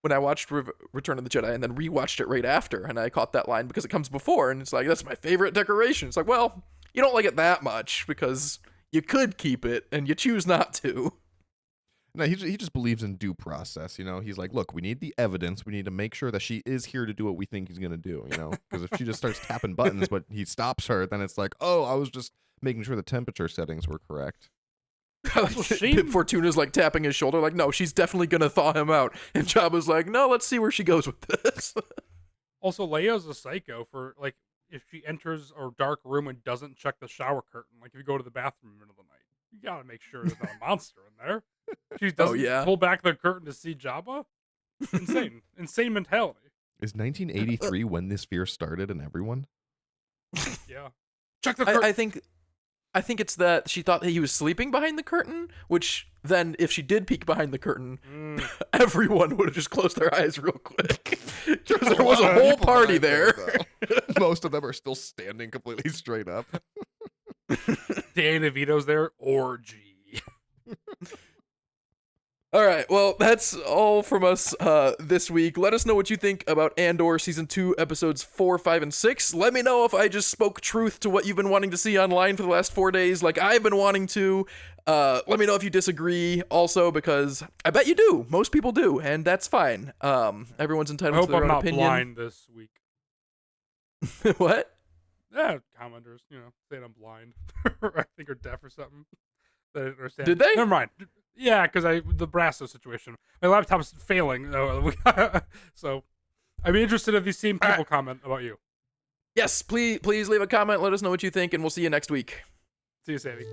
when I watched Return of the Jedi and then rewatched it right after, and I caught that line because it comes before, and it's like, that's my favorite decoration. It's like, well, you don't like it that much because you could keep it and you choose not to. No, he just believes in due process, you know. He's like, look, we need the evidence. We need to make sure that she is here to do what we think he's going to do, you know. Because if she just starts tapping buttons but he stops her, then it's like, oh, I was just making sure the temperature settings were correct. Fortuna's like tapping his shoulder like, no, she's definitely going to thaw him out. And Jabba's like, no, let's see where she goes with this. Also, Leia's a psycho for, like, if she enters a dark room and doesn't check the shower curtain, like if you go to the bathroom in the middle of the night, you gotta make sure there's not a monster in there. She doesn't pull back the curtain to see Jabba. Insane mentality. Is 1983 when this fear started in everyone? Yeah. Check the curtain. I think I think it's that she thought that he was sleeping behind the curtain, which then, if she did peek behind the curtain, everyone would have just closed their eyes real quick. Because there was a whole party there. Most of them are still standing completely straight up. Dan DeVito's there. Orgy. All right, well, that's all from us this week. Let us know what you think about Andor Season 2, Episodes 4, 5, and 6. Let me know if I just spoke truth to what you've been wanting to see online for the last 4 days, like I've been wanting to. Let me know if you disagree also, because I bet you do. Most people do, and that's fine. Everyone's entitled to their own opinion. I hope I'm not blind this week. What? Yeah, commenters, saying I'm blind. I think or deaf or something. I didn't understand. Did they? Never mind. Yeah, because the Brasso situation. My laptop's failing. So I'd be interested if you've seen people comment about you. Yes, please leave a comment. Let us know what you think, and we'll see you next week. See you, Sammy.